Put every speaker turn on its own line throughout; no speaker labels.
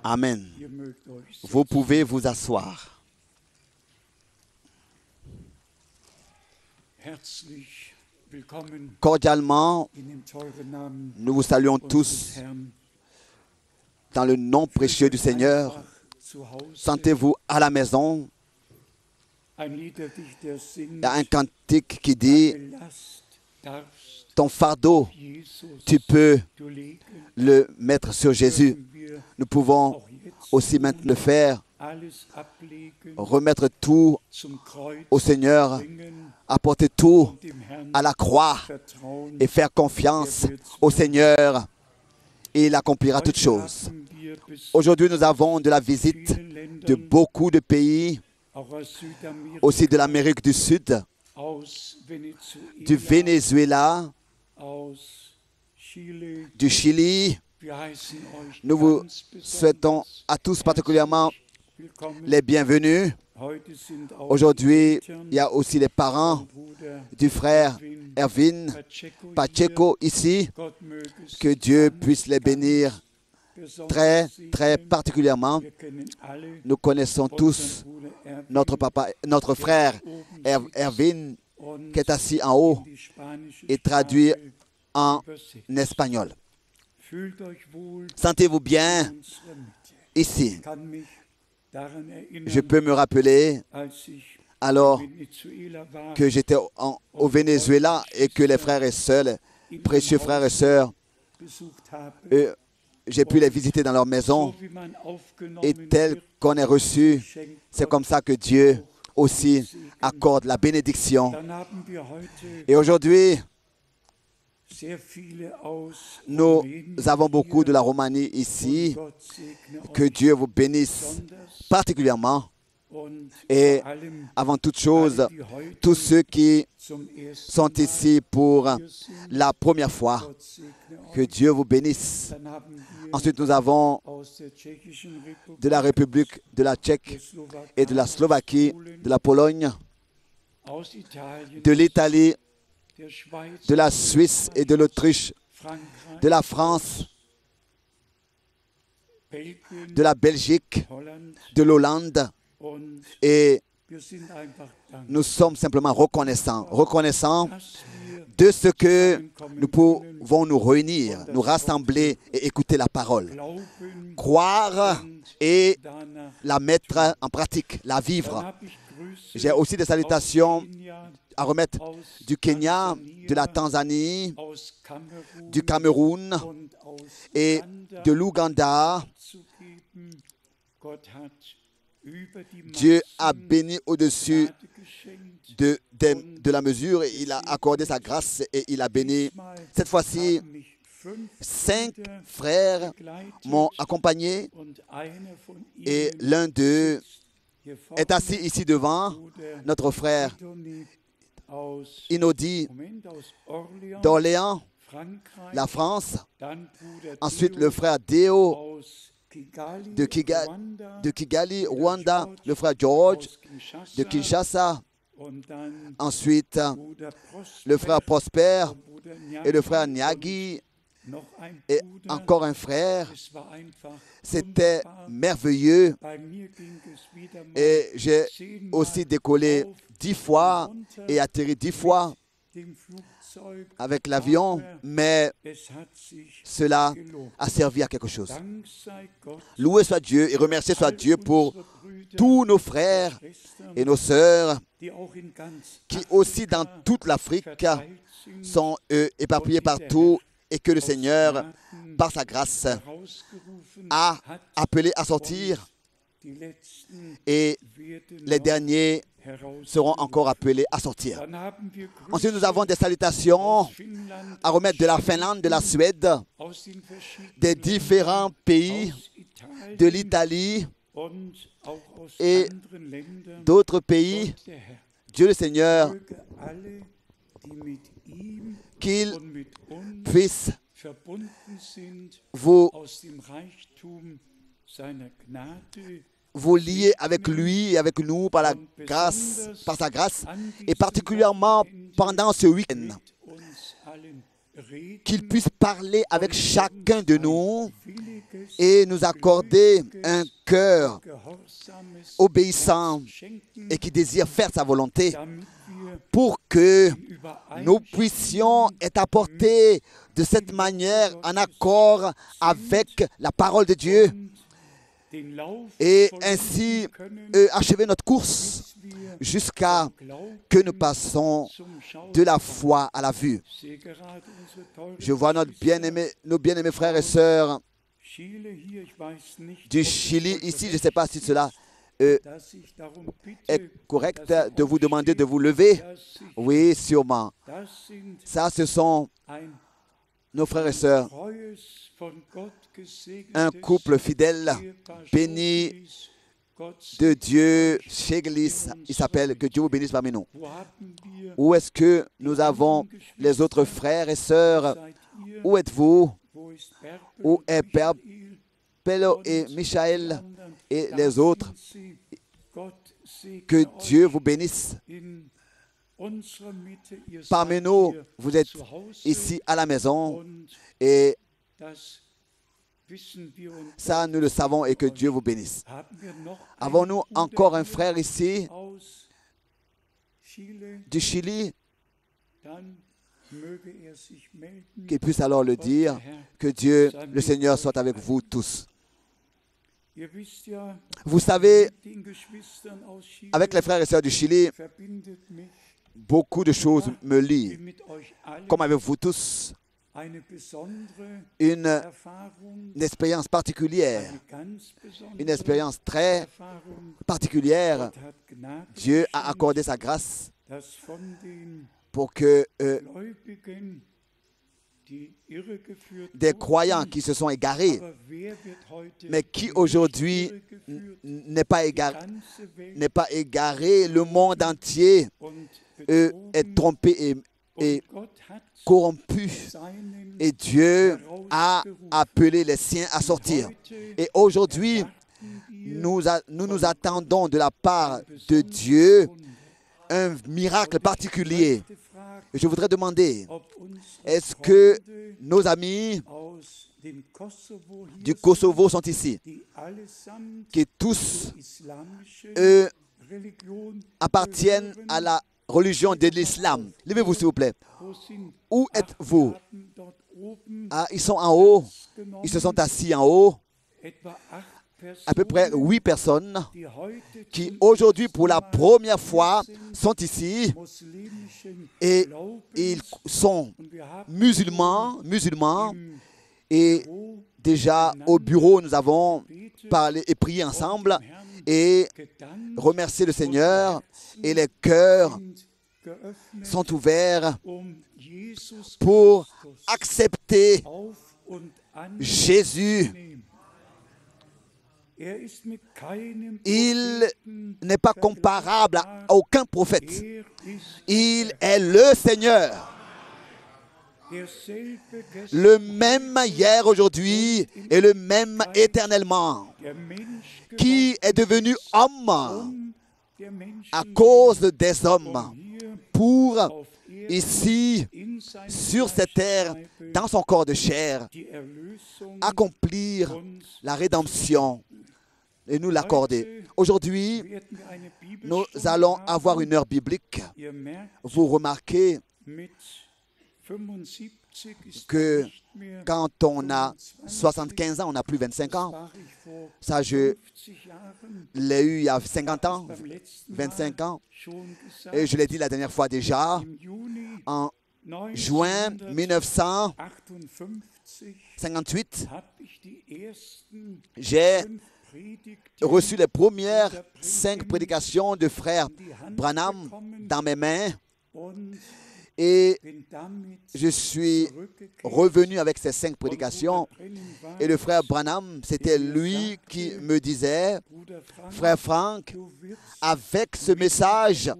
Amen. Vous pouvez vous asseoir. Cordialement, nous vous saluons tous dans le nom précieux du Seigneur. Sentez-vous à la maison. Il y a un cantique qui dit « Ton fardeau, tu peux le mettre sur Jésus ». Nous pouvons aussi maintenant le faire, remettre tout au Seigneur, apporter tout à la croix et faire confiance au Seigneur. Et il accomplira toutes choses. Aujourd'hui, nous avons de la visite de beaucoup de pays, aussi de l'Amérique du Sud, du Venezuela, du Chili. Nous vous souhaitons à tous particulièrement les bienvenus. Aujourd'hui, il y a aussi les parents du frère Erwin Pacheco ici. Que Dieu puisse les bénir très, très particulièrement. Nous connaissons tous notre frère Erwin qui est assis en haut et traduit en espagnol. Sentez-vous bien ici. Je peux me rappeler alors que j'étais au Venezuela et que les frères et sœurs, précieux frères et sœurs, j'ai pu les visiter dans leur maison et tel qu'on est reçu, c'est comme ça que Dieu aussi accorde la bénédiction. Et aujourd'hui, nous avons beaucoup de la Roumanie ici. Que Dieu vous bénisse particulièrement. Et avant toute chose, tous ceux qui sont ici pour la première fois, que Dieu vous bénisse. Ensuite, nous avons de la République de la Tchèque et de la Slovaquie, de la Pologne, de l'Italie, de la Suisse et de l'Autriche, de la France, de la Belgique, de l'Hollande. Et nous sommes simplement reconnaissants de ce que nous pouvons nous réunir, nous rassembler et écouter la parole. Croire et la mettre en pratique, la vivre. J'ai aussi des salutations à remettre du Kenya, de la Tanzanie, du Cameroun et de l'Ouganda. Dieu a béni au-dessus de la mesure et il a accordé sa grâce et il a béni. Cette fois-ci, 5 frères m'ont accompagné et l'un d'eux est assis ici devant, notre frère Inodi d'Orléans, la France. Ensuite, le frère Deo de Kigali, Rwanda, le frère George de Kinshasa. Ensuite, le frère Prosper et le frère Nyagi et encore un frère. C'était merveilleux. Et j'ai aussi décollé 10 fois et atterri 10 fois avec l'avion, mais cela a servi à quelque chose. Loué soit Dieu et remercié soit Dieu pour tous nos frères et nos sœurs qui aussi dans toute l'Afrique sont éparpillés partout et que le Seigneur, par sa grâce, a appelé à sortir et les derniers seront encore appelés à sortir. Ensuite, nous avons des salutations à remettre de la Finlande, de la Suède, des différents pays, de l'Italie et d'autres pays. Dieu le Seigneur, qu'il puisse vous lier avec lui et avec nous par sa grâce, et particulièrement pendant ce week-end. qu'il puisse parler avec chacun de nous et nous accorder un cœur obéissant et qui désire faire sa volonté pour que nous puissions être apportés de cette manière en accord avec la parole de Dieu et ainsi achever notre course jusqu'à que nous passons de la foi à la vue. Je vois nos bien-aimés frères et sœurs du Chili ici. Je ne sais pas si cela est correct de vous demander de vous lever. Oui, sûrement. Ça, ce sont nos frères et sœurs, un couple fidèle, béni de Dieu, chez l'Église. Il s'appelle que Dieu vous bénisse parmi nous. Où est-ce que nous avons les autres frères et sœurs? Où êtes-vous? Où est Père Pello et Michael et les autres? Que Dieu vous bénisse. Parmi nous, vous êtes ici à la maison et ça, nous le savons et que Dieu vous bénisse. Avons-nous encore un frère ici du Chili qui puisse alors le dire? Que Dieu, le Seigneur, soit avec vous tous. Vous savez, avec les frères et sœurs du Chili, beaucoup de choses me lient. Comme avec vous tous, une expérience particulière, une expérience très particulière. Dieu a accordé sa grâce pour que des croyants qui se sont égarés, mais qui aujourd'hui n'est pas égaré, le monde entier est trompé et corrompu. Et Dieu a appelé les siens à sortir. Et aujourd'hui, nous attendons de la part de Dieu un miracle particulier. Et je voudrais demander, est-ce que nos amis du Kosovo sont ici, qui tous appartiennent à la religion de l'islam? Levez-vous s'il vous plaît. Où êtes-vous? Ah, ils sont en haut. Ils se sont assis en haut. À peu près 8 personnes qui aujourd'hui pour la première fois sont ici et ils sont musulmans et déjà au bureau nous avons parlé et prié ensemble et remercié le Seigneur et les cœurs sont ouverts pour accepter Jésus. Il n'est pas comparable à aucun prophète. Il est le Seigneur. Le même hier, aujourd'hui et le même éternellement. Qui est devenu homme à cause des hommes pour ici, sur cette terre, dans son corps de chair, accomplir la rédemption et nous l'accorder. Aujourd'hui, nous allons avoir une heure biblique. Vous remarquez que quand on a 75 ans, on n'a plus 25 ans. Ça, je l'ai eu il y a 50 ans, 25 ans. Et je l'ai dit la dernière fois déjà, en juin 1958, j'ai reçu les premières 5 prédications de frère Branham dans mes mains et je suis revenu avec ces 5 prédications et le frère Branham, c'était lui qui me disait: frère Frank, avec ce message,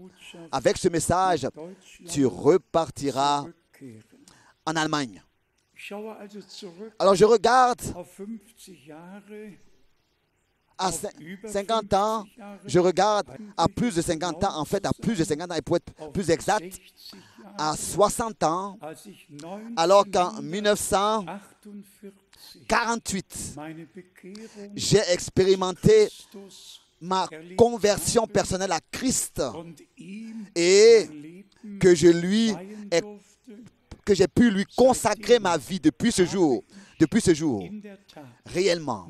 tu repartiras en Allemagne. Alors je regarde à 50 ans, je regarde à plus de 50 ans, en fait à plus de 50 ans, et pour être plus exact, à 60 ans, alors qu'en 1948, j'ai expérimenté ma conversion personnelle à Christ et que j'ai pu lui consacrer ma vie depuis ce jour. Depuis ce jour, réellement,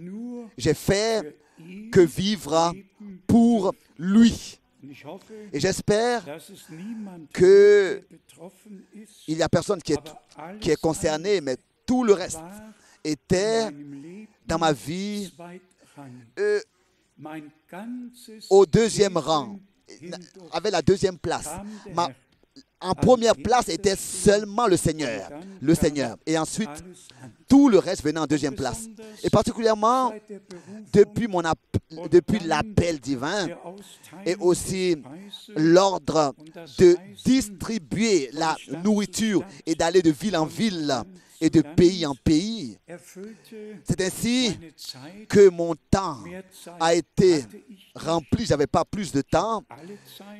j'ai fait que vivre pour lui. Et j'espère qu'il n'y a personne qui est concerné, mais tout le reste était dans ma vie au deuxième rang, avec la deuxième place. En première place était seulement le Seigneur. Et ensuite, tout le reste venait en deuxième place. Et particulièrement, depuis l'appel divin et aussi l'ordre de distribuer la nourriture et d'aller de ville en ville et de pays en pays. C'est ainsi que mon temps a été rempli. Je n'avais pas plus de temps.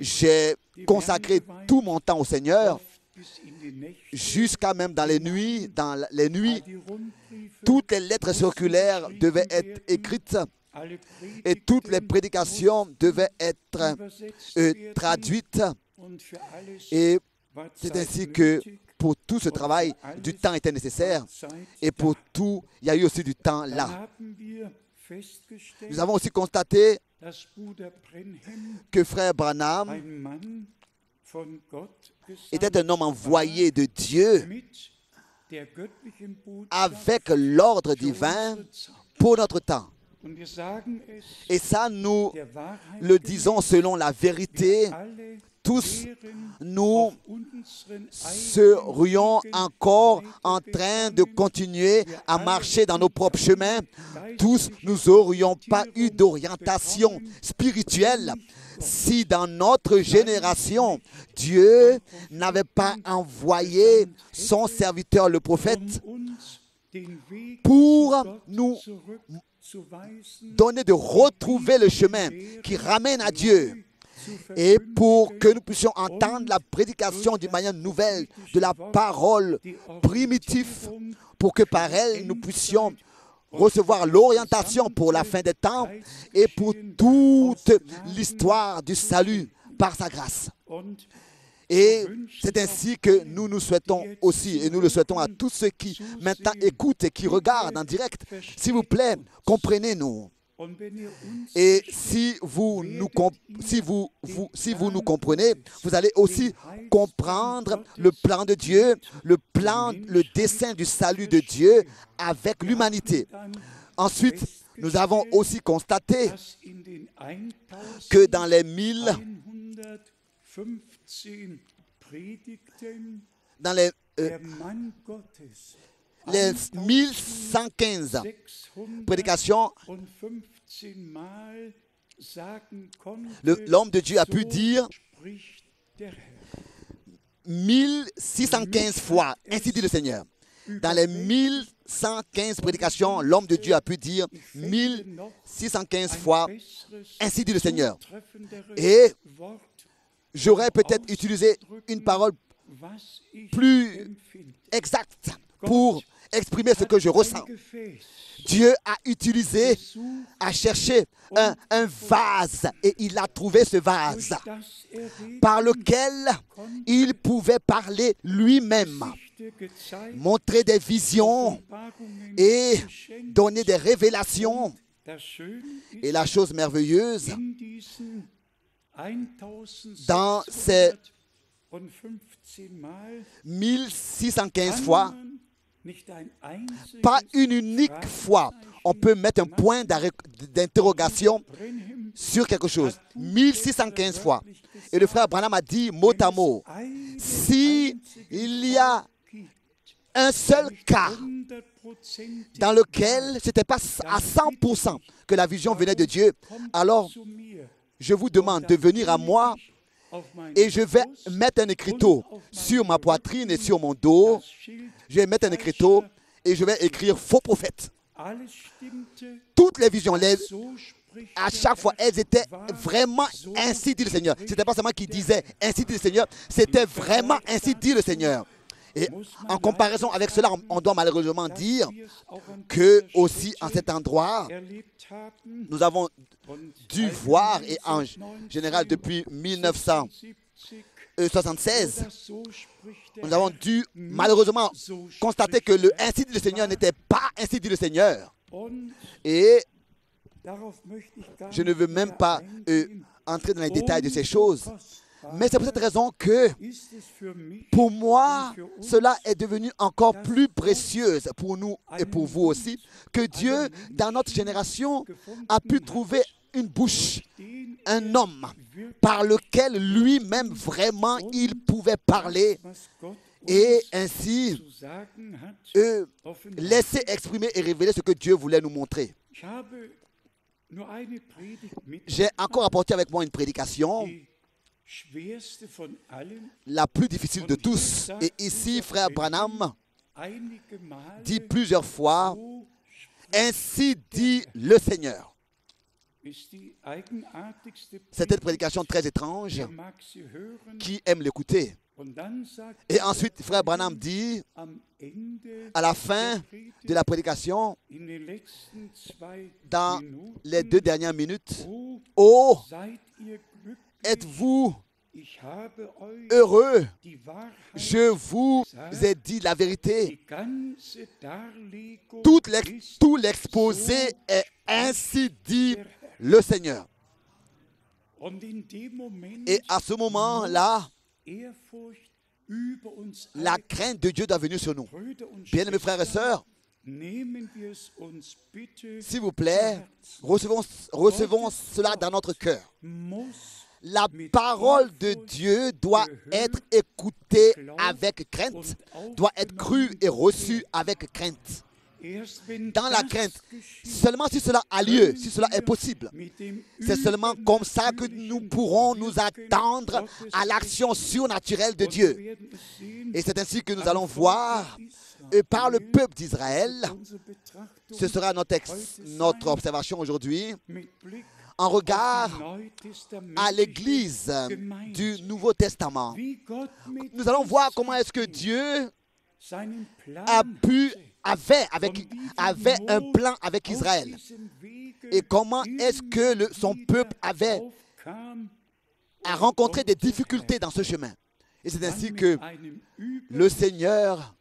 J'ai consacré tout mon temps au Seigneur, jusqu'à même dans les nuits. Toutes les lettres circulaires devaient être écrites et toutes les prédications devaient être traduites. Et c'est ainsi que pour tout ce travail, du temps était nécessaire. Et pour tout, il y a eu aussi du temps là. Nous avons aussi constaté que frère Branham était un homme envoyé de Dieu avec l'ordre divin pour notre temps. Et ça, nous le disons selon la vérité. Tous, nous serions encore en train de continuer à marcher dans nos propres chemins. Tous, nous n'aurions pas eu d'orientation spirituelle si dans notre génération, Dieu n'avait pas envoyé son serviteur, le prophète, pour nous donner de retrouver le chemin qui ramène à Dieu. Et pour que nous puissions entendre la prédication d'une manière nouvelle de la parole primitive, pour que par elle nous puissions recevoir l'orientation pour la fin des temps et pour toute l'histoire du salut par sa grâce. Et c'est ainsi que nous nous souhaitons aussi, et nous le souhaitons à tous ceux qui maintenant écoutent et qui regardent en direct. S'il vous plaît, comprenez-nous. Et si vous nous comprenez, vous allez aussi comprendre le plan de Dieu, le dessein du salut de Dieu avec l'humanité. Ensuite, nous avons aussi constaté que dans les 1115 prédications, l'homme de Dieu a pu dire 1615 fois, ainsi dit le Seigneur. Dans les 1115 prédications, l'homme de Dieu a pu dire 1615 fois, ainsi dit le Seigneur. Et j'aurais peut-être utilisé une parole plus exacte pour exprimer ce que je ressens. Dieu a cherché un vase et il a trouvé ce vase par lequel il pouvait parler lui-même, montrer des visions et donner des révélations. Et la chose merveilleuse, dans ces 1615 fois, pas une unique fois, on peut mettre un point d'interrogation sur quelque chose. 1615 fois. Et le frère Branham a dit mot à mot, si il y a un seul cas dans lequel ce n'était pas à 100% que la vision venait de Dieu, alors je vous demande de venir à moi et je vais mettre un écriteau sur ma poitrine et sur mon dos. Je vais mettre un écriteau et je vais écrire faux prophète. Toutes les visions, à chaque fois, elles étaient vraiment ainsi dit le Seigneur. Ce n'était pas seulement qui disait ainsi dit le Seigneur, c'était vraiment ainsi dit le Seigneur. Et en comparaison avec cela, on doit malheureusement dire que aussi en cet endroit, nous avons dû voir, et en général depuis 1976, nous avons dû malheureusement constater que le ainsi dit le Seigneur n'était pas ainsi dit le Seigneur. Et je ne veux même pas entrer dans les détails de ces choses. Mais c'est pour cette raison que, pour moi, cela est devenu encore plus précieux pour nous et pour vous aussi, que Dieu, dans notre génération, a pu trouver une bouche, un homme, par lequel lui-même vraiment il pouvait parler et ainsi laisser exprimer et révéler ce que Dieu voulait nous montrer. J'ai encore apporté avec moi une prédication, la plus difficile de tous. Et ici, frère Branham dit plusieurs fois, ainsi dit le Seigneur. C'est une prédication très étrange. Qui aime l'écouter? Et ensuite, frère Branham dit, à la fin de la prédication, dans les 2 dernières minutes, « Oh, êtes-vous heureux? Je vous ai dit la vérité. » Tout l'exposé est ainsi dit le Seigneur. Et à ce moment-là, la crainte de Dieu doit venir sur nous. Bien-aimés frères et sœurs, s'il vous plaît, recevons cela dans notre cœur. La parole de Dieu doit être écoutée avec crainte, doit être crue et reçue avec crainte. Dans la crainte, seulement si cela a lieu, si cela est possible, c'est seulement comme ça que nous pourrons nous attendre à l'action surnaturelle de Dieu. Et c'est ainsi que nous allons voir, et par le peuple d'Israël, ce sera notre observation aujourd'hui, en regard à l'Église du Nouveau Testament. Nous allons voir comment est-ce que Dieu avait un plan avec Israël. Et comment est-ce que son peuple a rencontré des difficultés dans ce chemin. Et c'est ainsi que le Seigneur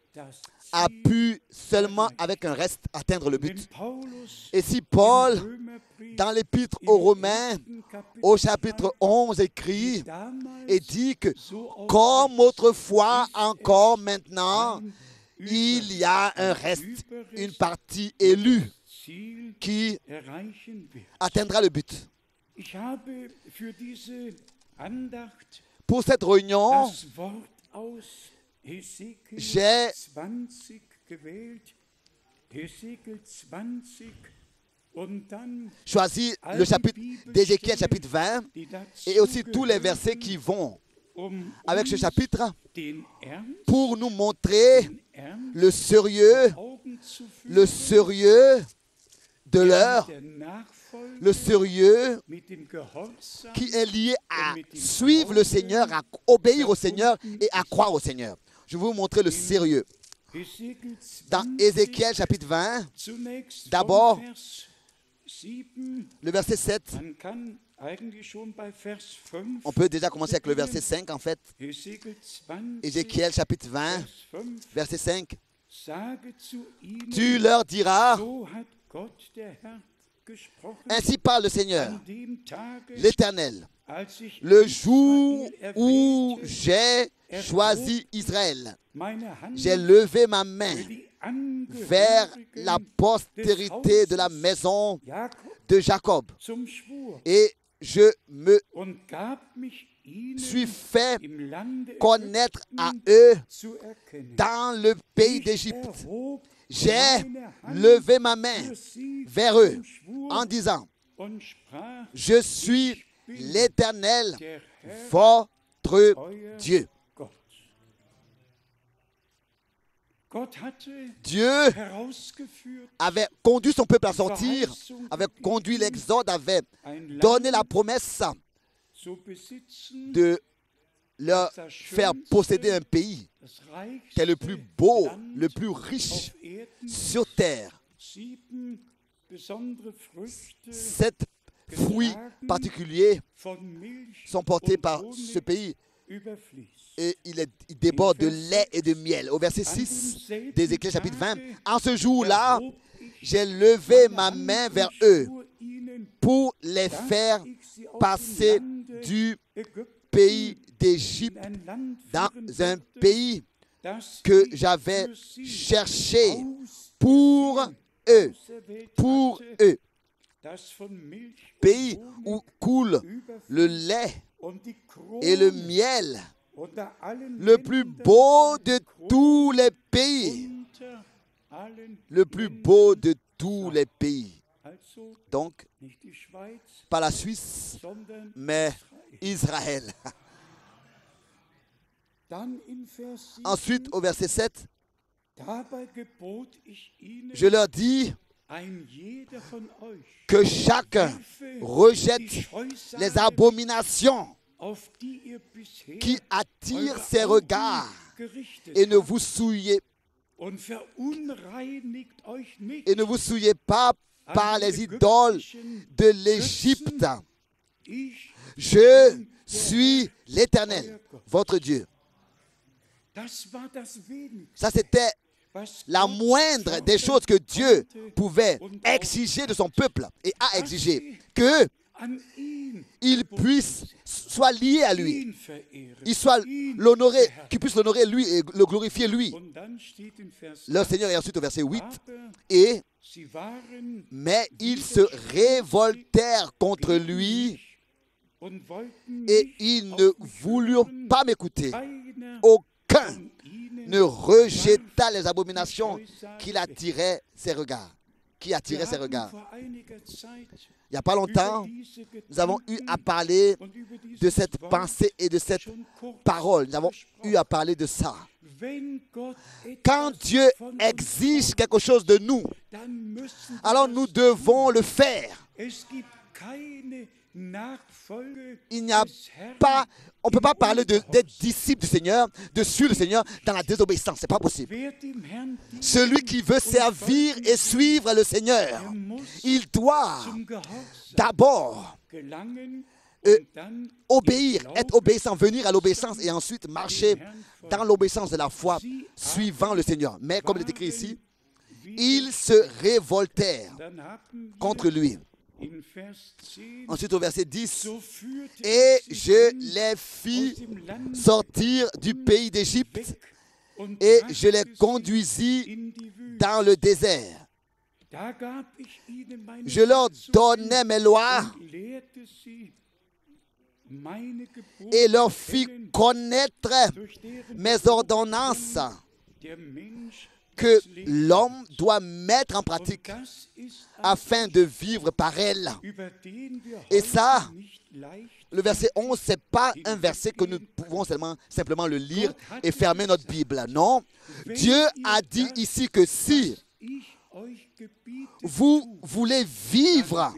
a pu seulement avec un reste atteindre le but. Et si Paul, dans l'épître aux Romains, au chapitre 11, écrit et dit que comme autrefois encore maintenant, il y a un reste, une partie élue qui atteindra le but. Pour cette réunion, j'ai choisi le chapitre d'Ézéchiel, chapitre 20, et aussi tous les versets qui vont avec ce chapitre pour nous montrer le sérieux de l'heure, le sérieux qui est lié à suivre le Seigneur, à obéir au Seigneur et à croire au Seigneur. Je vais vous montrer le sérieux. Dans Ézéchiel chapitre 20, d'abord, le verset 7. On peut déjà commencer avec le verset 5 en fait. Ézéchiel chapitre 20, verset 5. Tu leur diras, ainsi parle le Seigneur, l'Éternel, le jour où j'ai choisi Israël, j'ai levé ma main vers la postérité de la maison de Jacob et je me suis fait connaître à eux dans le pays d'Égypte. J'ai levé ma main vers eux en disant, je suis l'Éternel, votre Dieu. Dieu avait conduit son peuple à sortir, avait conduit l'exode, avait donné la promesse de leur faire posséder un pays qui est le plus beau, le plus riche sur terre. 7 fruits particuliers sont portés par ce pays et il déborde de lait et de miel. Au verset 6 d'Ézéchiel chapitre 20, en ce jour-là, j'ai levé ma main vers eux pour les faire passer du pays d'Égypte dans un pays que j'avais cherché pour eux, pays où coule le lait et le miel, le plus beau de tous les pays, le plus beau de tous les pays. Donc, pas la Suisse, mais Israël. Ensuite, au verset 7, je leur dis que chacun rejette les abominations qui attirent ses regards et ne vous souillez pas par les idoles de l'Égypte. Je suis l'Éternel, votre Dieu. Ça, c'était la moindre des choses que Dieu pouvait exiger de son peuple et a exigé qu'il puisse soit lié à lui, il soit l'honoré, qu'il puisse l'honorer lui et le glorifier lui. Le Seigneur est ensuite au verset 8 mais ils se révoltèrent contre lui et ils ne voulurent pas m'écouter. Aucun ne rejeta les abominations qui attiraient ses regards. Il n'y a pas longtemps, nous avons eu à parler de cette pensée et de cette parole. Nous avons eu à parler de ça. Quand Dieu exige quelque chose de nous, alors nous devons le faire. Il n'y a pas, on ne peut pas parler d'être disciple du Seigneur, de suivre le Seigneur dans la désobéissance. Ce n'est pas possible. Celui qui veut servir et suivre le Seigneur, il doit d'abord obéir, être obéissant, venir à l'obéissance et ensuite marcher dans l'obéissance de la foi, suivant le Seigneur. Mais comme il est écrit ici, ils se révoltèrent contre lui. Ensuite au verset 10, et je les fis sortir du pays d'Égypte et je les conduisis dans le désert. Je leur donnais mes lois et leur fis connaître mes ordonnances que l'homme doit mettre en pratique afin de vivre par elle. Et ça, le verset 11, ce n'est pas un verset que nous pouvons simplement le lire et fermer notre Bible. Non, Dieu a dit ici que si vous voulez vivre,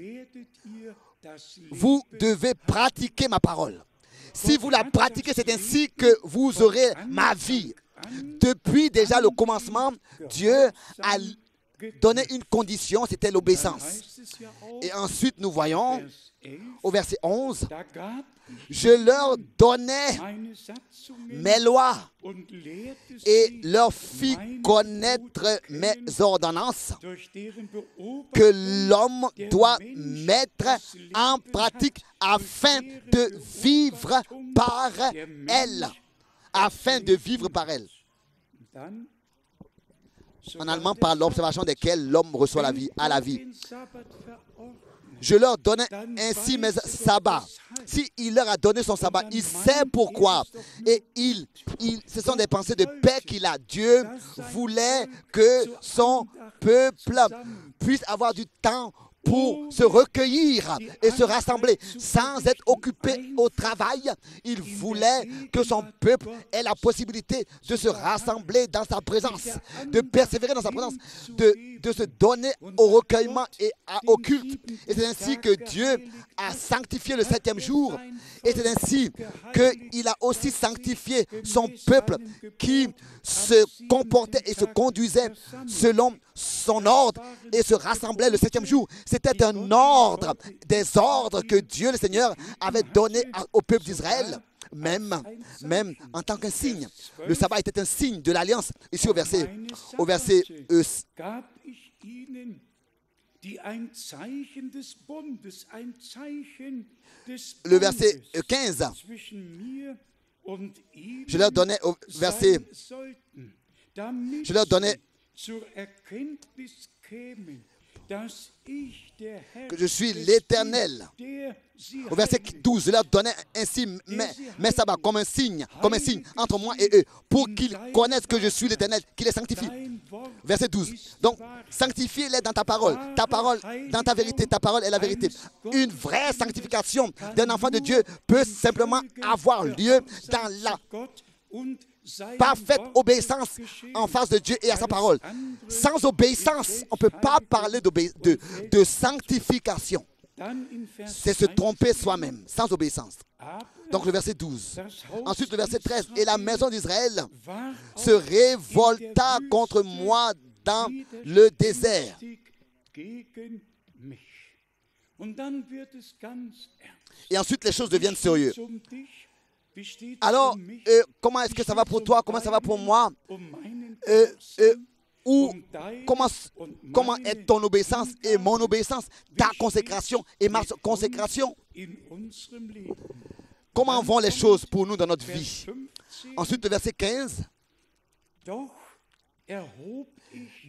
vous devez pratiquer ma parole. Si vous la pratiquez, c'est ainsi que vous aurez ma vie. Depuis déjà le commencement, Dieu a donné une condition, c'était l'obéissance. Et ensuite, nous voyons au verset 11, je leur donnais mes lois et leur fis connaître mes ordonnances que l'homme doit mettre en pratique afin de vivre par elle. Afin de vivre par elle. En allemand, par l'observation desquelles l'homme reçoit la vie, à la vie. Je leur donnais ainsi mes sabbats. S'il leur a donné son sabbat, il sait pourquoi. Et ce sont des pensées de paix qu'il a. Dieu voulait que son peuple puisse avoir du temps pour se recueillir et se rassembler sans être occupé au travail. Il voulait que son peuple ait la possibilité de se rassembler dans sa présence, de persévérer dans sa présence, de se donner au recueillement et au culte. Et c'est ainsi que Dieu a sanctifié le 7e jour. Et c'est ainsi qu'il a aussi sanctifié son peuple qui se comportait et se conduisait selon son ordre et se rassemblait le 7e jour. C'était un ordre, des ordres que Dieu le Seigneur avait donné au peuple d'Israël. Même en tant qu'un signe. Le sabbat était un signe de l'alliance. Ici au verset le verset 15. Je leur donnais au verset. Je leur donnais que je suis l'Éternel. Au verset 12, je leur donnais ainsi mes sabbats comme un signe entre moi et eux, pour qu'ils connaissent que je suis l'Éternel, qui les sanctifie. Verset 12. Donc, sanctifie-les dans ta parole dans ta vérité, ta parole est la vérité. Une vraie sanctification d'un enfant de Dieu peut simplement avoir lieu dans la parfaite obéissance en face de Dieu et à sa parole. Sans obéissance, on ne peut pas parler de sanctification. C'est se tromper soi-même, sans obéissance. Donc le verset 12. Ensuite le verset 13. Et la maison d'Israël se révolta contre moi dans le désert. Et ensuite les choses deviennent sérieuses. Alors, comment est-ce que ça va pour toi? Comment ça va pour moi? Comment est ton obéissance et mon obéissance? Ta consécration et ma consécration? Comment vont les choses pour nous dans notre vie? Ensuite, le verset 15.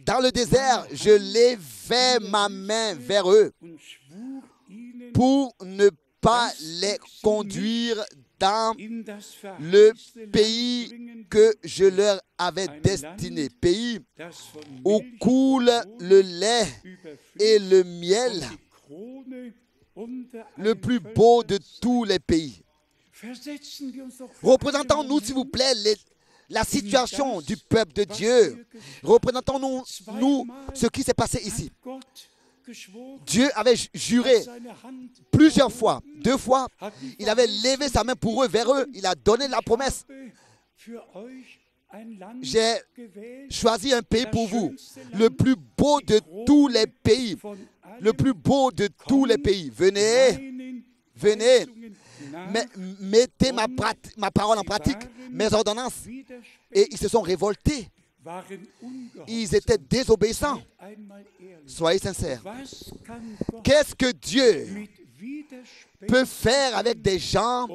Dans le désert, je levai ma main vers eux pour ne pas les conduire dans le pays que je leur avais destiné, pays où coule le lait et le miel, le plus beau de tous les pays. Représentons-nous, s'il vous plaît, la situation du peuple de Dieu. Représentons-nous ce qui s'est passé ici. Dieu avait juré plusieurs fois, 2 fois, il avait levé sa main pour eux, vers eux, il a donné la promesse. J'ai choisi un pays pour vous, le plus beau de tous les pays, le plus beau de tous les pays. Venez, mettez ma parole en pratique, mes ordonnances. Et ils se sont révoltés. Ils étaient désobéissants. Soyez sincères. Qu'est-ce que Dieu peut faire avec des gens,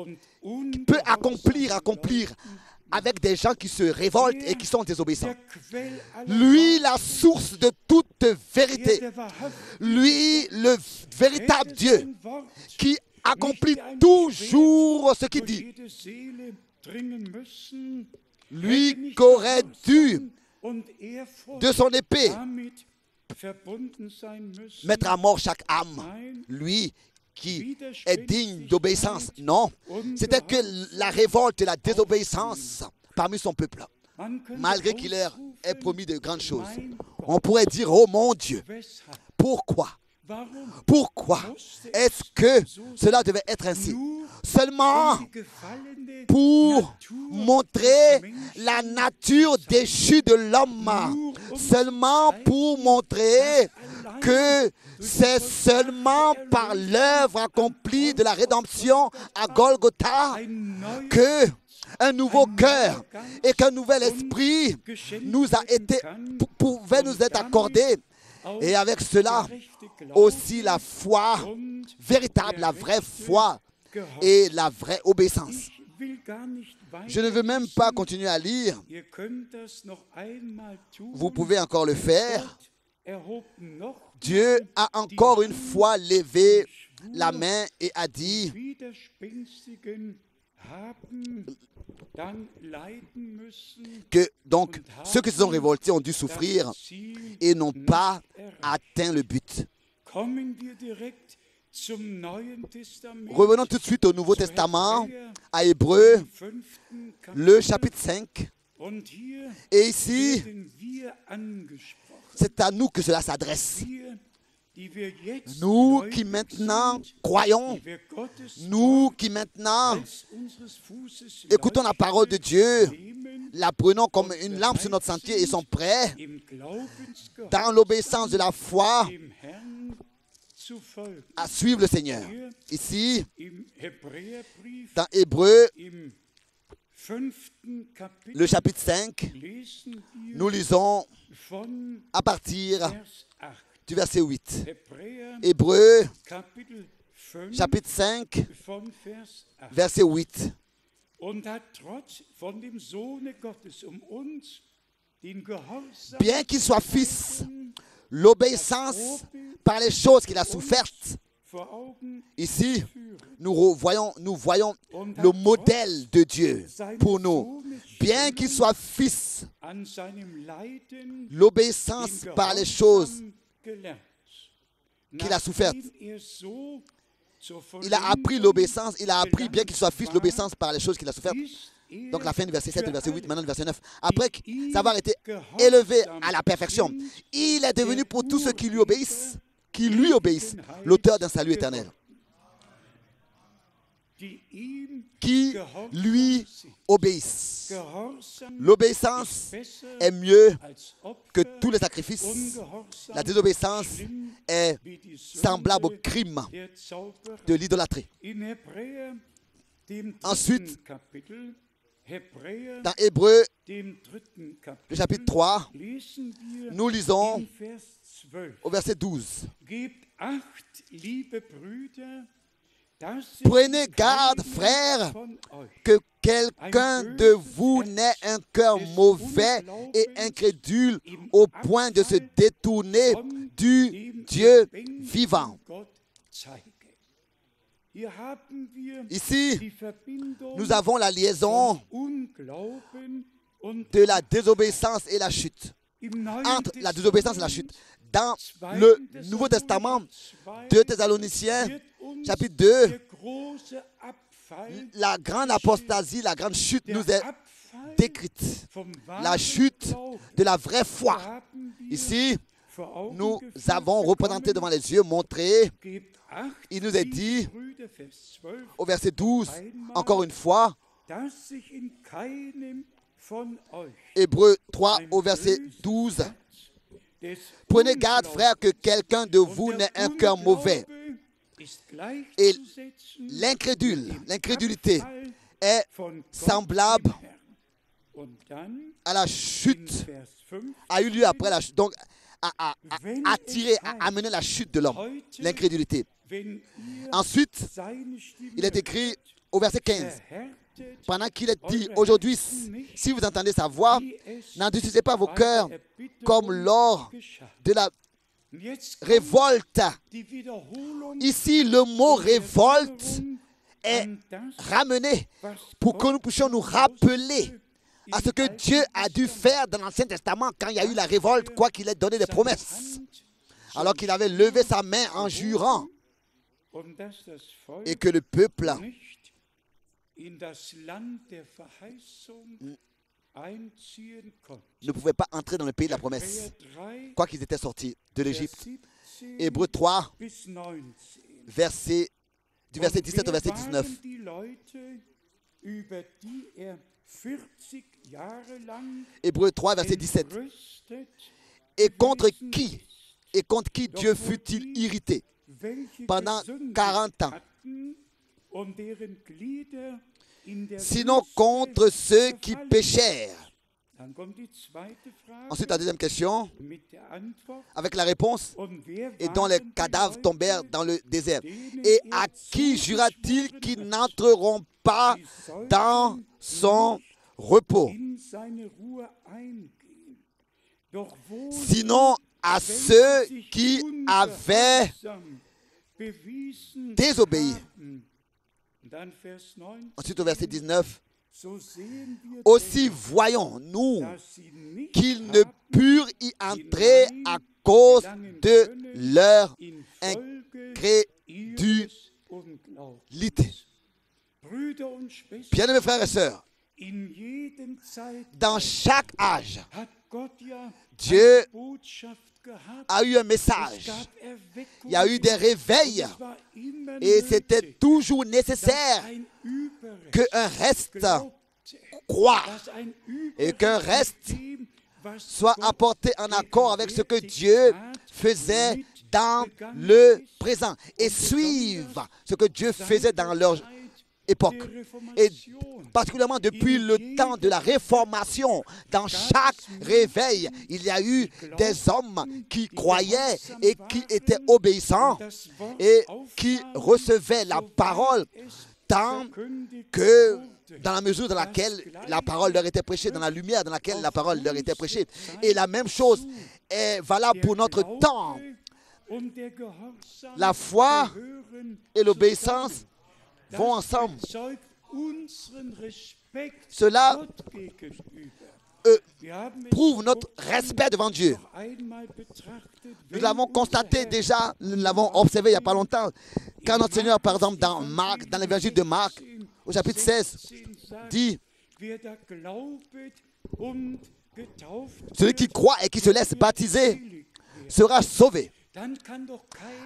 peut accomplir avec des gens qui se révoltent et qui sont désobéissants? Lui, la source de toute vérité. Lui, le véritable Dieu qui accomplit toujours ce qu'il dit. Lui qui aurait dû, de son épée, mettre à mort chaque âme. Lui qui est digne d'obéissance. Non, c'était que la révolte et la désobéissance parmi son peuple. Malgré qu'il leur ait promis de grandes choses. On pourrait dire, oh mon Dieu, pourquoi est-ce que cela devait être ainsi? Seulement pour montrer la nature déchue de l'homme. Seulement pour montrer que c'est seulement par l'œuvre accomplie de la rédemption à Golgotha que un nouveau cœur et qu'un nouvel esprit pouvait nous être accordé. Et avec cela, aussi la foi véritable, la vraie foi et la vraie obéissance. Je ne veux même pas continuer à lire. Vous pouvez encore le faire. Dieu a encore une fois levé la main et a dit que donc ceux qui se sont révoltés ont dû souffrir et n'ont pas atteint le but. Revenons tout de suite au Nouveau Testament, à Hébreux, le chapitre 5. Et ici, c'est à nous que cela s'adresse. Nous qui maintenant croyons, nous qui maintenant écoutons la parole de Dieu, la prenons comme une lampe sur notre sentier et sont prêts, dans l'obéissance de la foi, à suivre le Seigneur. Ici, dans Hébreux, le chapitre 5, nous lisons à partir du verset 8. Hébreux, chapitre 5, verset 8. Bien qu'il soit fils, l'obéissance par les choses qu'il a souffertes. Ici, nous voyons le modèle de Dieu pour nous. Bien qu'il soit fils, l'obéissance par les choses qu'il a souffertes. Il a appris l'obéissance, il a appris, bien qu'il soit fils, l'obéissance par les choses qu'il a souffertes. Donc la fin du verset 7, du verset 8, maintenant du verset 9. Après avoir été élevé à la perfection, il est devenu pour tous ceux qui lui obéissent, l'auteur d'un salut éternel. Qui lui obéissent. L'obéissance est mieux que tous les sacrifices. La désobéissance est semblable au crime de l'idolâtrie. Ensuite, dans Hébreux, le chapitre 3, nous lisons au verset 12. Prenez garde, frères, que quelqu'un de vous n'ait un cœur mauvais et incrédule au point de se détourner du Dieu vivant. Ici, nous avons la liaison de la désobéissance et la chute. Entre la désobéissance et la chute. Dans le Nouveau Testament, 2 Thessaloniciens, chapitre 2, la grande apostasie, la grande chute nous est décrite. La chute de la vraie foi. Ici, nous avons représenté devant les yeux, montré. Il nous est dit, au verset 12, encore une fois, Hébreux 3, au verset 12, prenez garde, frère, que quelqu'un de vous n'ait un cœur mauvais. Et l'incrédulité est semblable à la chute, a eu lieu après la chute, donc a amené la chute de l'homme, l'incrédulité. Ensuite, il est écrit au verset 15, pendant qu'il est dit, aujourd'hui, si vous entendez sa voix, n'endurcissez pas vos cœurs comme lors de la révolte. Ici, le mot révolte est ramené pour que nous puissions nous rappeler à ce que Dieu a dû faire dans l'Ancien Testament quand il y a eu la révolte, quoi qu'il ait donné des promesses, alors qu'il avait levé sa main en jurant, et que le peuple ne pouvait pas entrer dans le pays de la promesse, quoi qu'ils étaient sortis de l'Égypte. Hébreux 3, du verset 17 au verset 19. Hébreux 3, verset 17. Et contre qui Dieu fut-il irrité pendant 40 ans, sinon contre ceux qui péchèrent. Ensuite, la deuxième question, avec la réponse, et dont les cadavres tombèrent dans le désert. Et à qui jura-t-il qu'ils n'entreront pas dans son repos? Sinon à ceux qui avaient désobéi. Ensuite, au verset 19, aussi voyons-nous qu'ils ne purent y entrer à cause de leur incrédulité. Bien-aimés frères et sœurs, dans chaque âge, Dieu a eu un message. Il y a eu des réveils. Et c'était toujours nécessaire qu'un reste croit et qu'un reste soit apporté en accord avec ce que Dieu faisait dans le présent et suivre ce que Dieu faisait dans leur époque. Et particulièrement depuis le temps de la Réformation, dans chaque réveil, il y a eu des hommes qui croyaient et qui étaient obéissants et qui recevaient la parole tant que dans la mesure dans laquelle la parole leur était prêchée, dans la lumière dans laquelle la parole leur était prêchée. Et la même chose est valable pour notre temps. La foi et l'obéissance vont ensemble. Cela prouve notre respect devant Dieu. Nous l'avons constaté déjà, nous l'avons observé il n'y a pas longtemps. Quand notre Seigneur, par exemple, dans Marc, dans l'évangile de Marc, au chapitre 16, dit: celui qui croit et qui se laisse baptiser sera sauvé.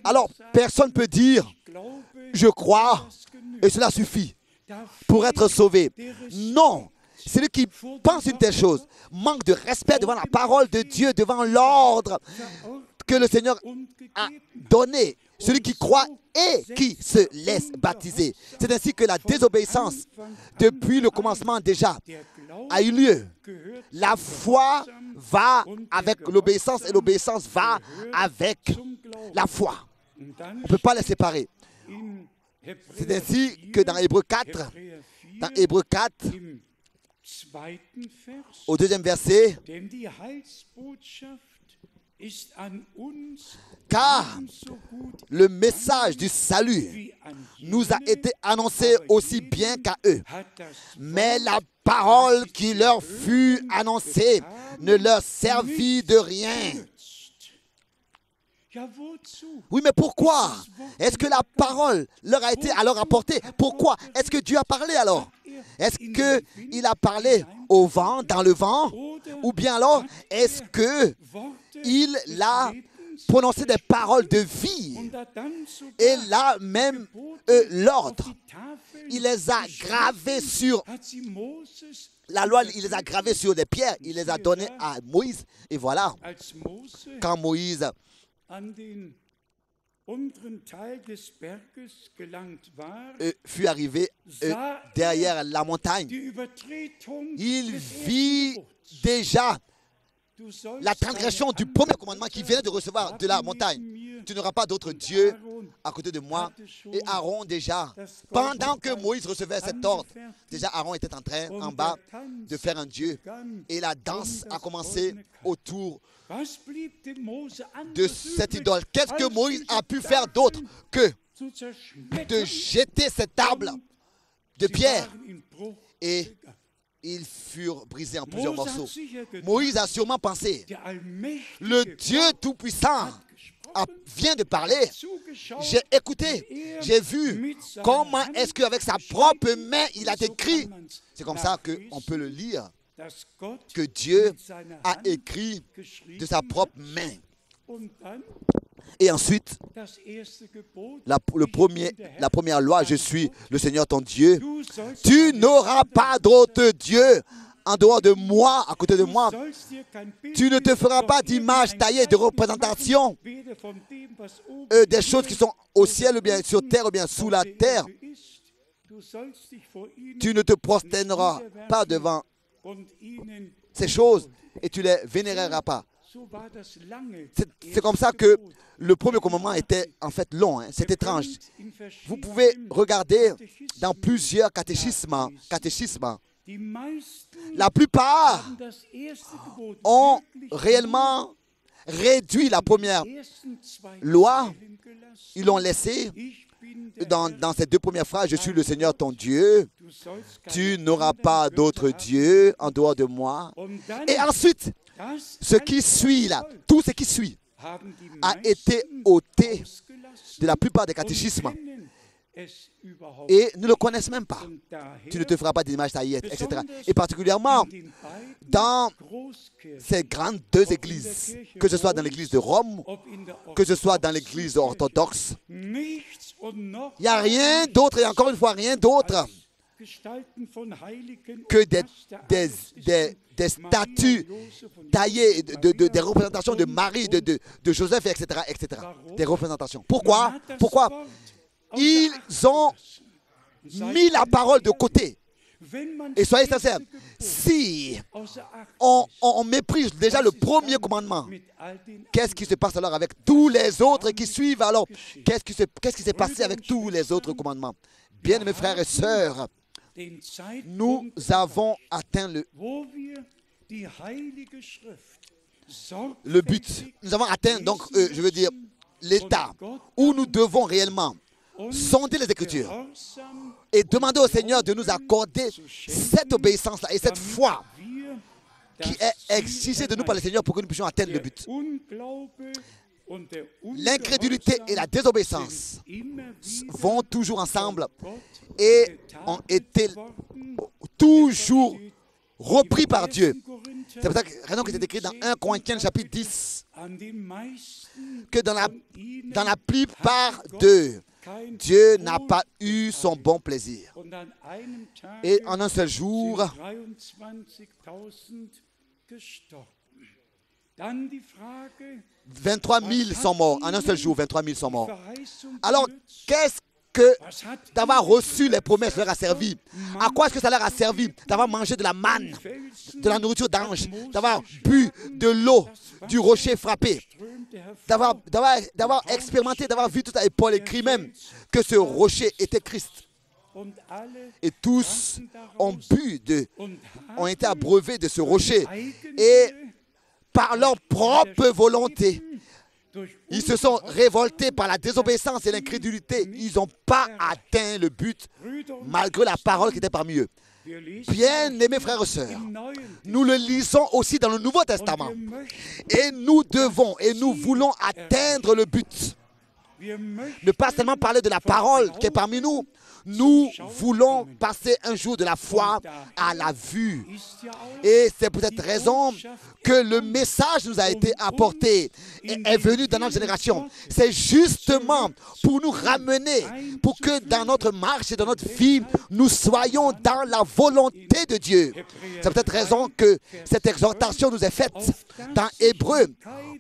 Alors, personne ne peut dire: je crois et cela suffit pour être sauvé. Non, celui qui pense une telle chose manque de respect devant la parole de Dieu, devant l'ordre que le Seigneur a donné. Celui qui croit et qui se laisse baptiser. C'est ainsi que la désobéissance, depuis le commencement déjà, a eu lieu. La foi va avec l'obéissance et l'obéissance va avec la foi. On ne peut pas les séparer. C'est ainsi que dans Hébreux 4, au deuxième verset, car le message du salut nous a été annoncé aussi bien qu'à eux. Mais la parole qui leur fut annoncée ne leur servit de rien. Oui, mais pourquoi est-ce que la parole leur a été alors apportée? Pourquoi est-ce que Dieu a parlé alors? Est-ce qu'il a parlé au vent, dans le vent? Ou bien alors, est-ce qu'il a prononcé des paroles de vie? Et là même, l'ordre, il les a gravés sur la loi, il les a gravés sur des pierres, il les a donnés à Moïse. Et voilà, quand Moïse fut arrivé derrière la montagne, il vit déjà la transgression du premier commandement qu'il venait de recevoir de la montagne. Tu n'auras pas d'autre Dieu à côté de moi. Et Aaron déjà, pendant que Moïse recevait cet ordre, déjà Aaron était en train en bas de faire un Dieu. Et la danse a commencé autour de cette idole. Qu'est-ce que Moïse a pu faire d'autre que de jeter cette table de pierre? Et ils furent brisés en plusieurs morceaux. Moïse a sûrement pensé: le Dieu Tout-Puissant vient de parler. J'ai écouté, j'ai vu comment est-ce qu'avec sa propre main il a écrit. C'est comme ça qu'on peut le lire, que Dieu a écrit de sa propre main. Et ensuite, la première loi: je suis le Seigneur ton Dieu. Tu n'auras pas d'autre Dieu en dehors de moi, à côté de moi. Tu ne te feras pas d'image taillée, de représentation des choses qui sont au ciel ou bien sur terre ou bien sous la terre. Tu ne te prosterneras pas devant ces choses et tu ne les vénéreras pas. C'est comme ça que le premier commandement était en fait long. C'est étrange. Vous pouvez regarder dans plusieurs catéchismes. La plupart ont réellement réduit la première loi. Ils l'ont laissé dans ces deux premières phrases: je suis le Seigneur ton Dieu. Tu n'auras pas d'autre Dieu en dehors de moi. Et ensuite, ce qui suit là, tout ce qui suit a été ôté de la plupart des catéchismes et ne le connaissent même pas. Tu ne te feras pas d'image taillée, etc. Et particulièrement dans ces grandes deux églises, que ce soit dans l'église de Rome, que ce soit dans l'église orthodoxe, il n'y a rien d'autre, et encore une fois, rien d'autre que des statues taillées, des représentations de Marie, de Joseph, etc., etc. Des représentations. Pourquoi? Ils ont mis la parole de côté. Et soyez sincères, si on méprise déjà le premier commandement, qu'est-ce qui se passe alors avec tous les autres qui suivent alors? Qu'est-ce qui s'est passé avec tous les autres commandements? Bien, mes frères et sœurs, nous avons atteint le but. Nous avons atteint, donc, je veux dire, l'état où nous devons réellement sonder les Écritures et demander au Seigneur de nous accorder cette obéissance-là et cette foi qui est exigée de nous par le Seigneur pour que nous puissions atteindre le but. L'incrédulité et la désobéissance vont toujours ensemble et ont été toujours repris par Dieu. C'est pour ça que c'est écrit dans 1 Corinthiens chapitre 10 que dans la plupart d'eux, Dieu n'a pas eu son bon plaisir. Et en un seul jour, 23 000 sont morts. En un seul jour, 23 000 sont morts. Alors, qu'est-ce que d'avoir reçu les promesses leur a servi? À quoi est-ce que ça leur a servi d'avoir mangé de la manne, de la nourriture d'ange, d'avoir bu de l'eau du rocher frappé, d'avoir expérimenté, d'avoir vu tout ça? Et Paul écrit même que ce rocher était Christ. Et tous ont ont été abreuvés de ce rocher. Et par leur propre volonté, ils se sont révoltés par la désobéissance et l'incrédulité. Ils n'ont pas atteint le but malgré la parole qui était parmi eux. Bien-aimés frères et sœurs, nous le lisons aussi dans le Nouveau Testament. Et nous devons et nous voulons atteindre le but. Ne pas seulement parler de la parole qui est parmi nous, nous voulons passer un jour de la foi à la vue. Et c'est pour cette raison que le message nous a été apporté et est venu dans notre génération. C'est justement pour nous ramener, pour que dans notre marche et dans notre vie, nous soyons dans la volonté de Dieu. C'est pour cette raison que cette exhortation nous est faite dans Hébreux,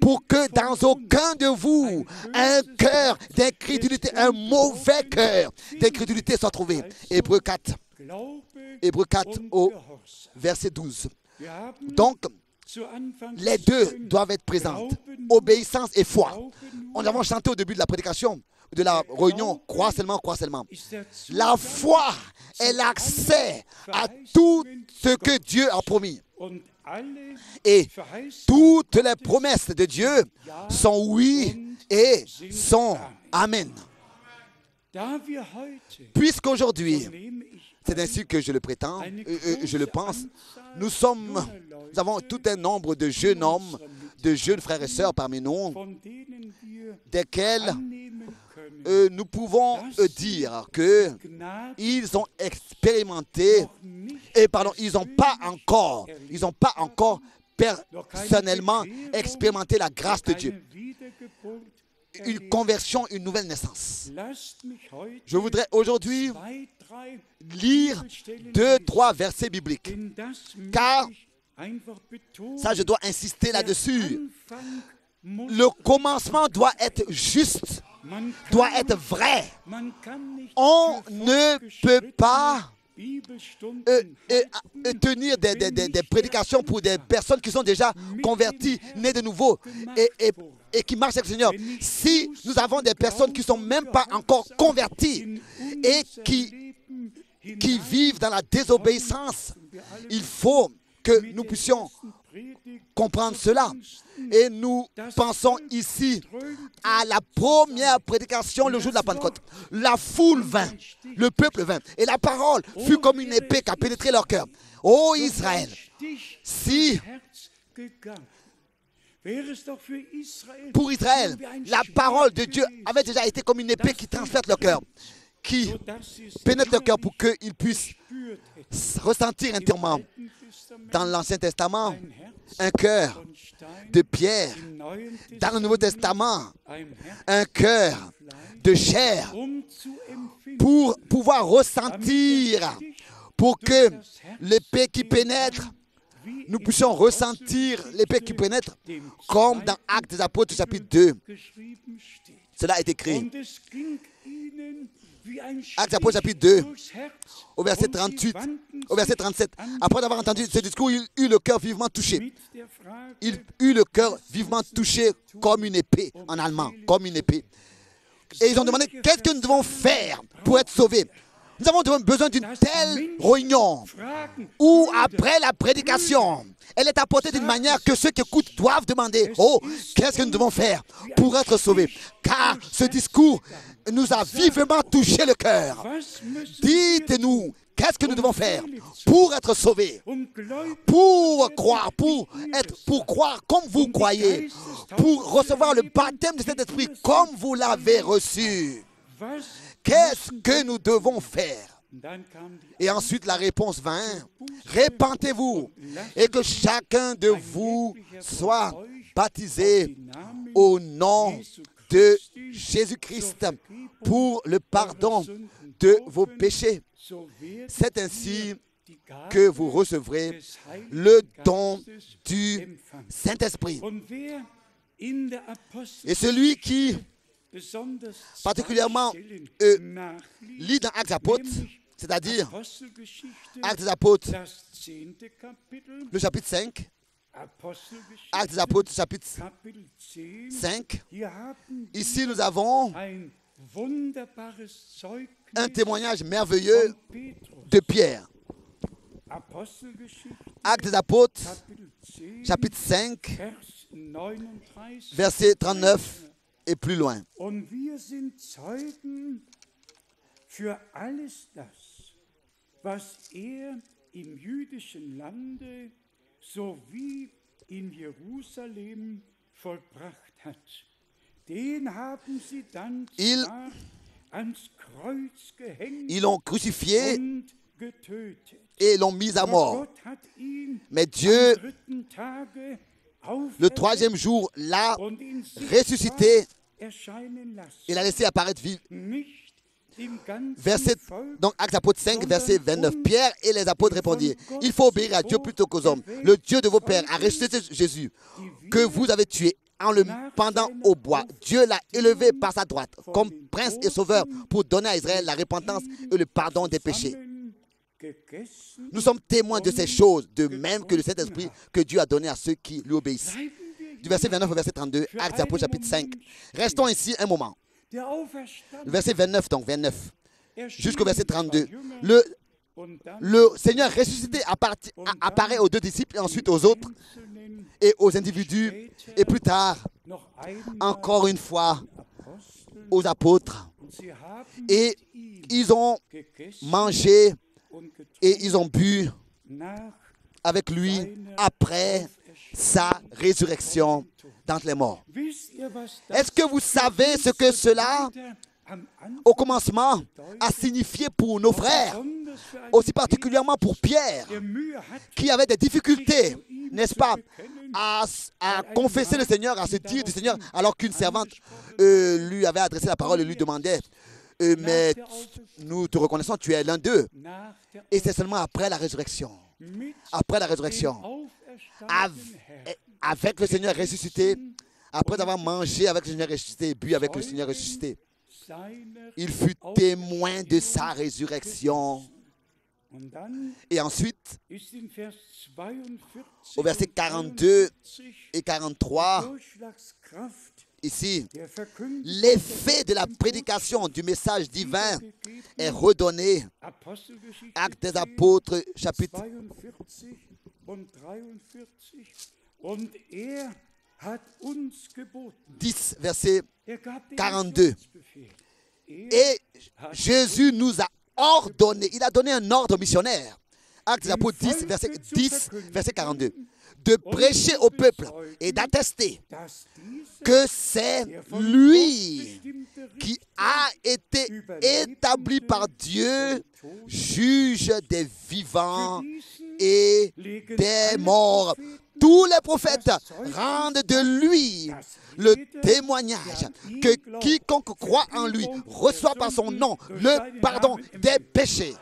pour que dans aucun de vous, un cœur d'incrédulité, un mauvais cœur d'incrédulité soit trouvé. Hébreux 4 au verset 12. Donc, les deux doivent être présentes. Obéissance et foi. On l'avons chanté au début de la prédication, de la réunion. Crois seulement, crois seulement. La foi est l'accès à tout ce que Dieu a promis. Et toutes les promesses de Dieu sont oui et sont amen. Puisqu'aujourd'hui, c'est ainsi que je le prétends, je le pense, nous avons tout un nombre de jeunes hommes, de jeunes frères et sœurs parmi nous, desquels nous pouvons dire qu'ils ont expérimenté, ils n'ont pas encore personnellement expérimenté la grâce de Dieu. Une conversion, une nouvelle naissance. Je voudrais aujourd'hui lire 2-3 versets bibliques, car ça, je dois insister là-dessus. Le commencement doit être juste, doit être vrai. On ne peut pas tenir des prédications pour des personnes qui sont déjà converties, nées de nouveau et qui marchent avec le Seigneur. Si nous avons des personnes qui ne sont même pas encore converties et qui vivent dans la désobéissance, il faut que nous puissions comprendre cela. Et nous pensons ici à la première prédication le jour de la Pentecôte. La foule vint, le peuple vint, et la parole fut comme une épée qui a pénétré leur cœur. Ô Israël, si Pour Israël, la parole de Dieu avait déjà été comme une épée qui transperce le cœur, qui pénètre le cœur pour qu'ils puissent ressentir intérieurement dans l'Ancien Testament un cœur de pierre, dans le Nouveau Testament un cœur de chair, pour pouvoir ressentir, pour que l'épée qui pénètre, nous puissions ressentir l'épée qui pénètre, comme dans Actes des Apôtres chapitre 2. Cela est écrit. Actes des Apôtres chapitre 2, au verset 38, au verset 37. Après avoir entendu ce discours, il eut le cœur vivement touché. Il eut le cœur vivement touché comme une épée, en allemand, comme une épée. Et ils ont demandé, qu'est-ce que nous devons faire pour être sauvés? Nous avons besoin d'une telle réunion où, après la prédication, elle est apportée d'une manière que ceux qui écoutent doivent demander, oh, qu'est-ce que nous devons faire pour être sauvés? Car ce discours nous a vivement touché le cœur. Dites-nous, qu'est-ce que nous devons faire pour être sauvés? Pour croire, pour croire comme vous croyez, pour recevoir le baptême de cet esprit comme vous l'avez reçu. Qu'est-ce que nous devons faire? Et ensuite la réponse vint, répentez-vous et que chacun de vous soit baptisé au nom de Jésus-Christ pour le pardon de vos péchés. C'est ainsi que vous recevrez le don du Saint-Esprit. Et celui qui particulièrement lit dans Actes des Apôtres, c'est-à-dire Actes des Apôtres, le chapitre 5, Actes des Apôtres, chapitre 5, ici nous avons un témoignage merveilleux de Pierre. Actes des Apôtres, chapitre 5, verset 39 et plus loin.
Und wir sind Zeugen für alles das, was im jüdischen Lande sowie in Jerusalem vollbracht hat. Den haben sie dann ans Kreuz gehängt
ils l'ont crucifié
und getötet.
Et l'ont mis à mort. Mais Dieu, le troisième jour, l'a ressuscité et l'a laissé apparaître vivant. Donc, Actes Apôtres 5, verset 29. Pierre et les apôtres répondirent, il faut obéir à Dieu plutôt qu'aux hommes. Le Dieu de vos pères a ressuscité Jésus, que vous avez tué en le pendant au bois. Dieu l'a élevé par sa droite comme prince et sauveur pour donner à Israël la repentance et le pardon des péchés. Nous sommes témoins de ces choses, de même que le Saint-Esprit que Dieu a donné à ceux qui lui obéissent. Du verset 29 au verset 32, Actes des Apôtres chapitre 5. Restons ici un moment. Le verset 29 donc, 29, jusqu'au verset 32. Le Seigneur ressuscité apparaît aux deux disciples et ensuite aux autres et aux individus et plus tard, encore une fois, aux apôtres. Et ils ont mangé et ils ont bu avec lui après sa résurrection d'entre les morts. Est-ce que vous savez ce que cela, au commencement, a signifié pour nos frères, aussi particulièrement pour Pierre, qui avait des difficultés, n'est-ce pas, à confesser le Seigneur, à se dire du Seigneur, alors qu'une servante lui avait adressé la parole et lui demandait mais nous te reconnaissons, tu es l'un d'eux. Et c'est seulement après la résurrection, avec le Seigneur ressuscité, après avoir mangé avec le Seigneur ressuscité et bu avec le Seigneur ressuscité, il fut témoin de sa résurrection. Et ensuite, au verset 42 et 43, ici, l'effet de la prédication du message divin est redonné. Actes des Apôtres, chapitre 10, verset 42. Et Jésus nous a ordonné, il a donné un ordre missionnaire Actes des Apôtres 10, verset 42. De prêcher au peuple et d'attester que c'est lui qui a été établi par Dieu, juge des vivants et des morts. Tous les prophètes rendent de lui le témoignage que quiconque croit en lui reçoit par son nom le pardon des péchés.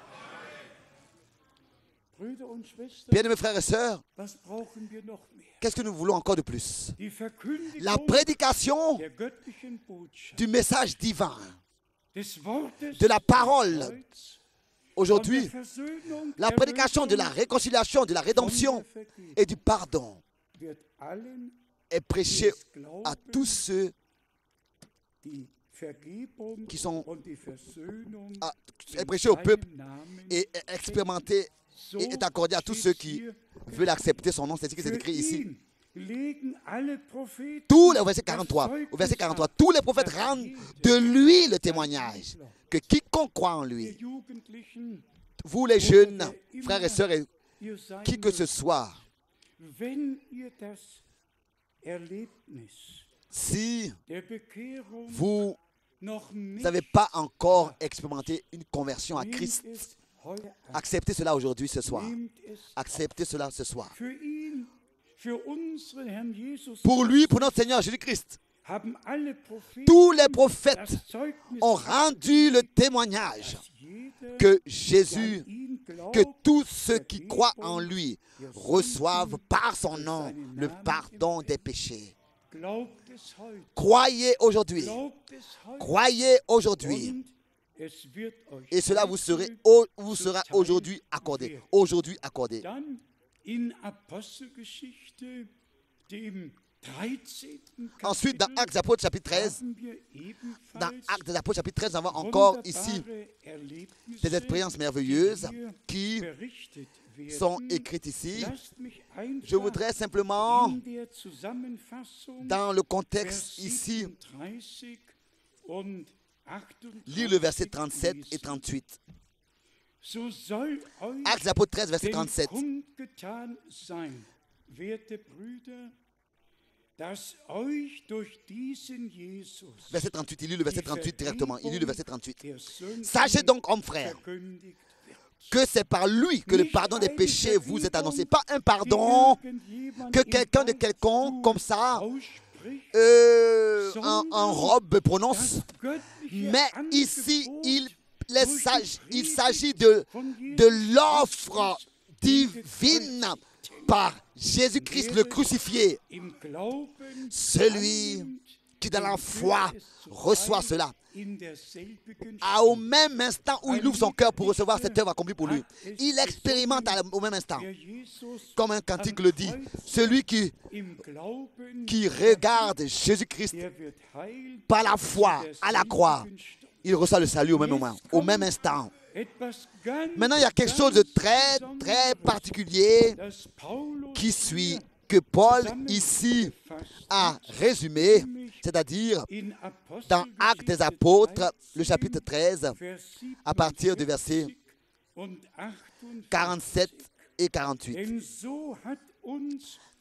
Bien-aimés frères et sœurs, qu'est-ce que nous voulons encore de plus? La prédication du message divin, de la parole. Aujourd'hui, la prédication de la réconciliation, de la rédemption et du pardon est prêchée à tous ceux qui sont est prêchée au peuple et expérimentée et est accordée à tous ceux qui veulent accepter son nom. C'est ce qui est écrit ici. Tous les versets 43, au verset 43, tous les prophètes rendent de lui le témoignage que quiconque croit en lui. Vous les jeunes frères et sœurs, et qui que ce soit, si vous n'avez pas encore expérimenté une conversion à Christ, acceptez cela aujourd'hui, ce soir. Acceptez cela ce soir. Pour lui, pour notre Seigneur Jésus-Christ, tous les prophètes ont rendu le témoignage que Jésus, que tous ceux qui croient en lui reçoivent par son nom le pardon des péchés. Croyez aujourd'hui. Croyez aujourd'hui. Et cela vous sera aujourd'hui accordé. Aujourd'hui accordé. Ensuite, dans Actes des Apôtres chapitre 13, dans Actes des Apôtres chapitre 13, nous avons encore ici des expériences merveilleuses qui sont écrites ici. Je voudrais simplement, dans le contexte ici, lire le verset 37 et 38. Actes des Apôtres 13, verset 37. Verset 38, il lit le verset 38 directement. Il lit le verset 38. Sachez donc, hommes frères, que c'est par lui que le pardon des péchés vous est annoncé. Pas un pardon que quelqu'un de quelconque, comme ça, en robe prononce. Mais ici, il s'agit de l'offre divine par Jésus-Christ le crucifié. Celui qui dans la foi reçoit cela, au même instant où il ouvre son cœur pour recevoir cette œuvre accomplie pour lui, il expérimente au même instant, comme un cantique le dit, celui qui regarde Jésus-Christ par la foi à la croix, il reçoit le salut au même moment, au même instant. Maintenant, il y a quelque chose de très, très particulier qui suit, que Paul ici a résumé, c'est-à-dire dans Actes des Apôtres, le chapitre 13, à partir du verset 47 et 48.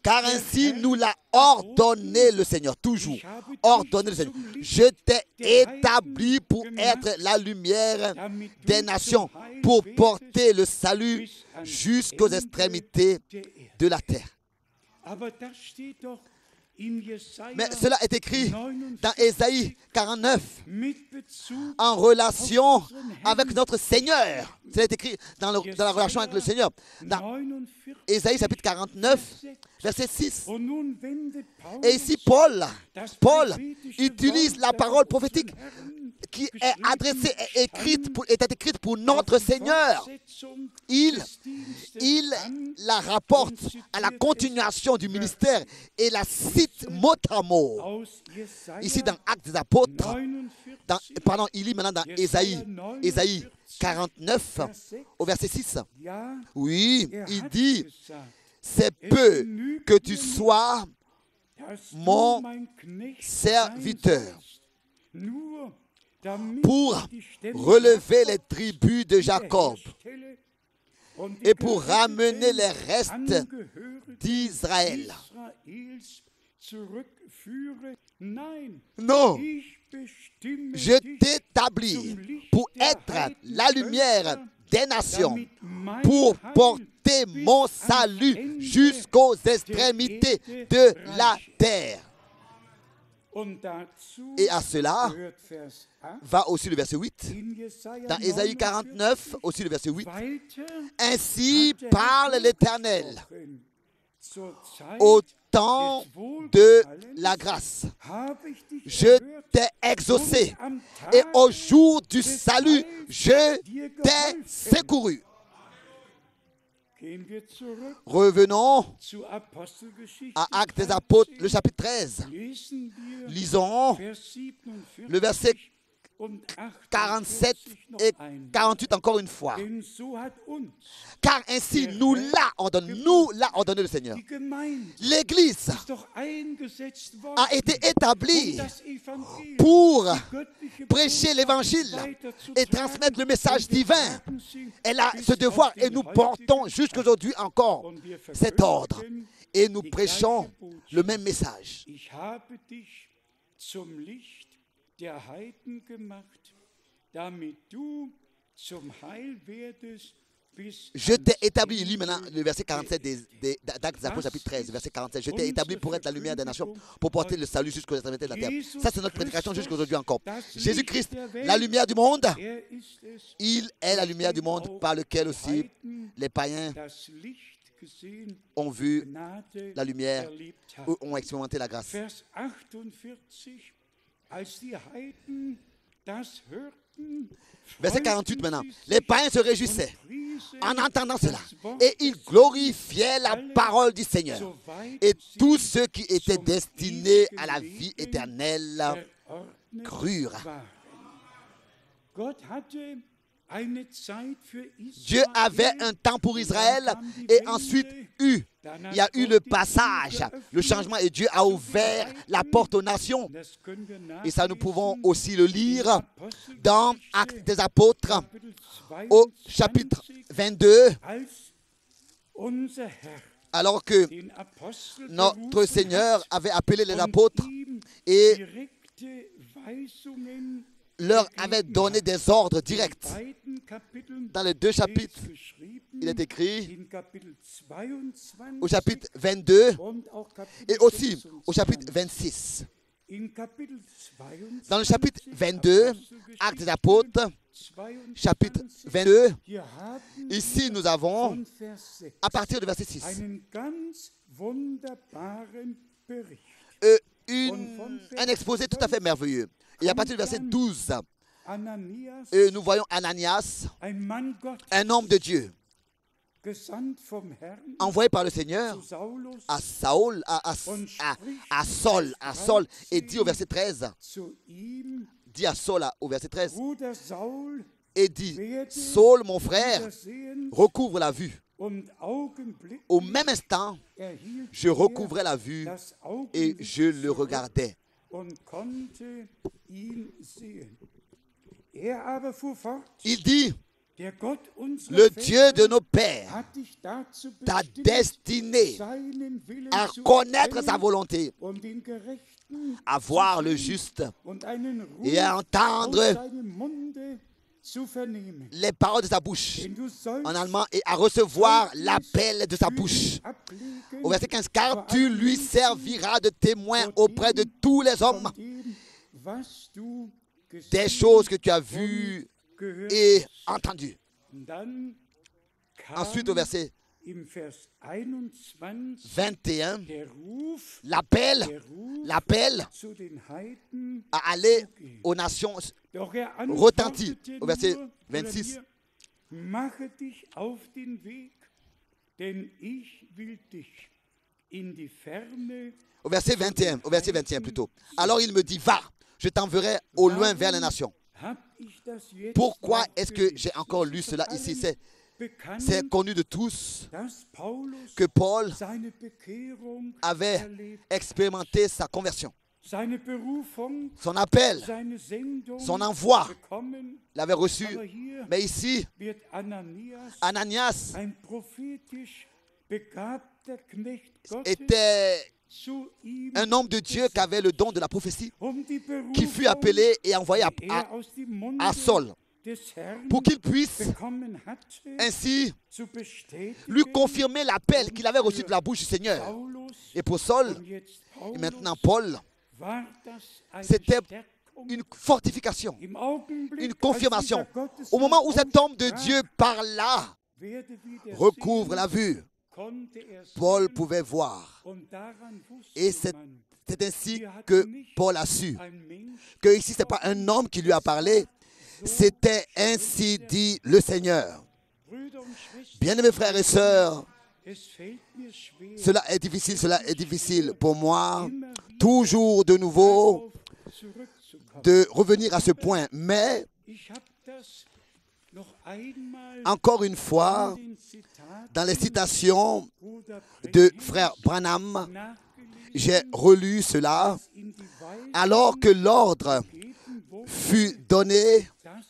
Car ainsi nous l'a ordonné le Seigneur, toujours ordonné le Seigneur. Je t'ai établi pour être la lumière des nations, pour porter le salut jusqu'aux extrémités de la terre. Mais cela est écrit dans Ésaïe 49 en relation avec notre Seigneur. Cela est écrit dans la relation avec le Seigneur. Dans Ésaïe chapitre 49, verset 6. Et ici, Paul utilise la parole prophétique qui est adressée, était écrite pour notre Seigneur. Il la rapporte à la continuation du ministère et la cite mot à mot. Ici dans Actes des Apôtres, il lit maintenant dans Ésaïe 49 au verset 6. Oui, il dit, c'est peu que tu sois mon serviteur pour relever les tribus de Jacob et pour ramener les restes d'Israël. Non, je t'établis pour être la lumière des nations, pour porter mon salut jusqu'aux extrémités de la terre. Et à cela va aussi le verset 8. Dans Ésaïe 49, aussi le verset 8. Ainsi parle l'Éternel. Au temps de la grâce, je t'ai exaucé, et au jour du salut, je t'ai secouru. Revenons à Actes des Apôtres, le chapitre 13. Lisons le verset 47 et 48 encore une fois. Car ainsi nous l'a ordonné le Seigneur. L'Église a été établie pour prêcher l'Évangile et transmettre le message divin. Elle a ce devoir et nous portons jusqu'aujourd'hui encore cet ordre. Et nous prêchons le même message. Der Heiden gemacht, damit du zum Heil werdest, bis je t'ai établi, lis maintenant le verset 47 d'Actes des Apôtres, chapitre 13, verset 47. Je t'ai établi pour être la lumière des nations, pour porter le salut jusqu'aux extrémités de la terre. Ça, c'est notre prédication jusqu'aujourd'hui encore. Jésus-Christ, la lumière du monde, il est la lumière du monde par lequel aussi les païens ont vu la lumière, ont expérimenté la grâce. Verset 48 maintenant. Les païens se réjouissaient en entendant cela et ils glorifiaient la parole du Seigneur. Et tous ceux qui étaient destinés à la vie éternelle crurent. Dieu avait un temps pour Israël et ensuite il y a eu le passage, le changement et Dieu a ouvert la porte aux nations. Et ça, nous pouvons aussi le lire dans Actes des Apôtres au chapitre 22. Alors que notre Seigneur avait appelé les apôtres et leur avait donné des ordres directs. Dans les deux chapitres, il est écrit au chapitre 22 et aussi au chapitre 26. Dans le chapitre 22, Actes des Apôtres, chapitre 22, ici nous avons, à partir du verset 6, un exposé tout à fait merveilleux. Et à partir du verset 12, nous voyons Ananias, un homme de Dieu, envoyé par le Seigneur à Saul, à Saul, et dit au verset 13, dit à Saul au verset 13, et dit, Saul, mon frère, recouvre la vue. Au même instant, je recouvrais la vue et je le regardais. Il dit, le Dieu de nos pères t'a destiné à connaître sa volonté, à voir le juste et à entendre les paroles de sa bouche en allemand et à recevoir l'appel de sa bouche. Au verset 15, car tu lui serviras de témoin auprès de tous les hommes des choses que tu as vues et entendues. Ensuite, au verset 21, l'appel à aller aux nations retentit. Au verset 26, au verset 21 plutôt. Alors il me dit, va, je t'enverrai au loin vers les nations. Pourquoi est-ce que j'ai encore lu cela ici? C'est connu de tous que Paul avait expérimenté sa conversion.
seine Berufung,
son appel,
seine Sendung
son envoi,
bekommen.
l'avait reçu.
Aber hier
Mais ici,
wird Ananias,
Ananias
ein prophetisch begabter Knecht Gottes,
était
zu ihm
un homme de Dieu qui avait le don de la prophétie,
die
qui fut
Berufung,
appelé et envoyé
die aus dem Munde
à Saul
des Herrn
pour qu'il puisse
bekommen hatte,
ainsi
zu bestätigen.
lui confirmer l'appel qu'il avait reçu de la bouche du Seigneur.
Paulus
Et pour Saul,
und jetzt
et
Paulus,
maintenant Paul,
war das eine
c'était
Stärkung
une fortification,
im Augenblick,
une
als
confirmation.
dieser Gottesmann
Au moment où cet homme de
aussprach,
Dieu parla,
werde wieder
recouvre
sehen,
la vue,
konnte er
Paul
sehen,
pouvait voir.
und daran wusste
Et c'est
man,
ainsi
hier hat
que
nicht
Paul a su
ein Mensch
que ici, ce n'est pas un homme qui lui a parlé, c'était ainsi dit le Seigneur.
Brüder und Schwestern,
Bien-aimés frères et sœurs,
es fällt mir schwer,
cela est difficile pour moi, toujours de nouveau,
darauf zurückzukommen.
de revenir à ce point. Mais,
Ich habe das noch einmal
encore une fois,
in den Zitaten
dans les citations
Bruder
de
Branhams
frère Branham,
nachgelesen,
j'ai relu cela
in die Weisung
alors que l'ordre
gegeben wurde,
fut donné
dass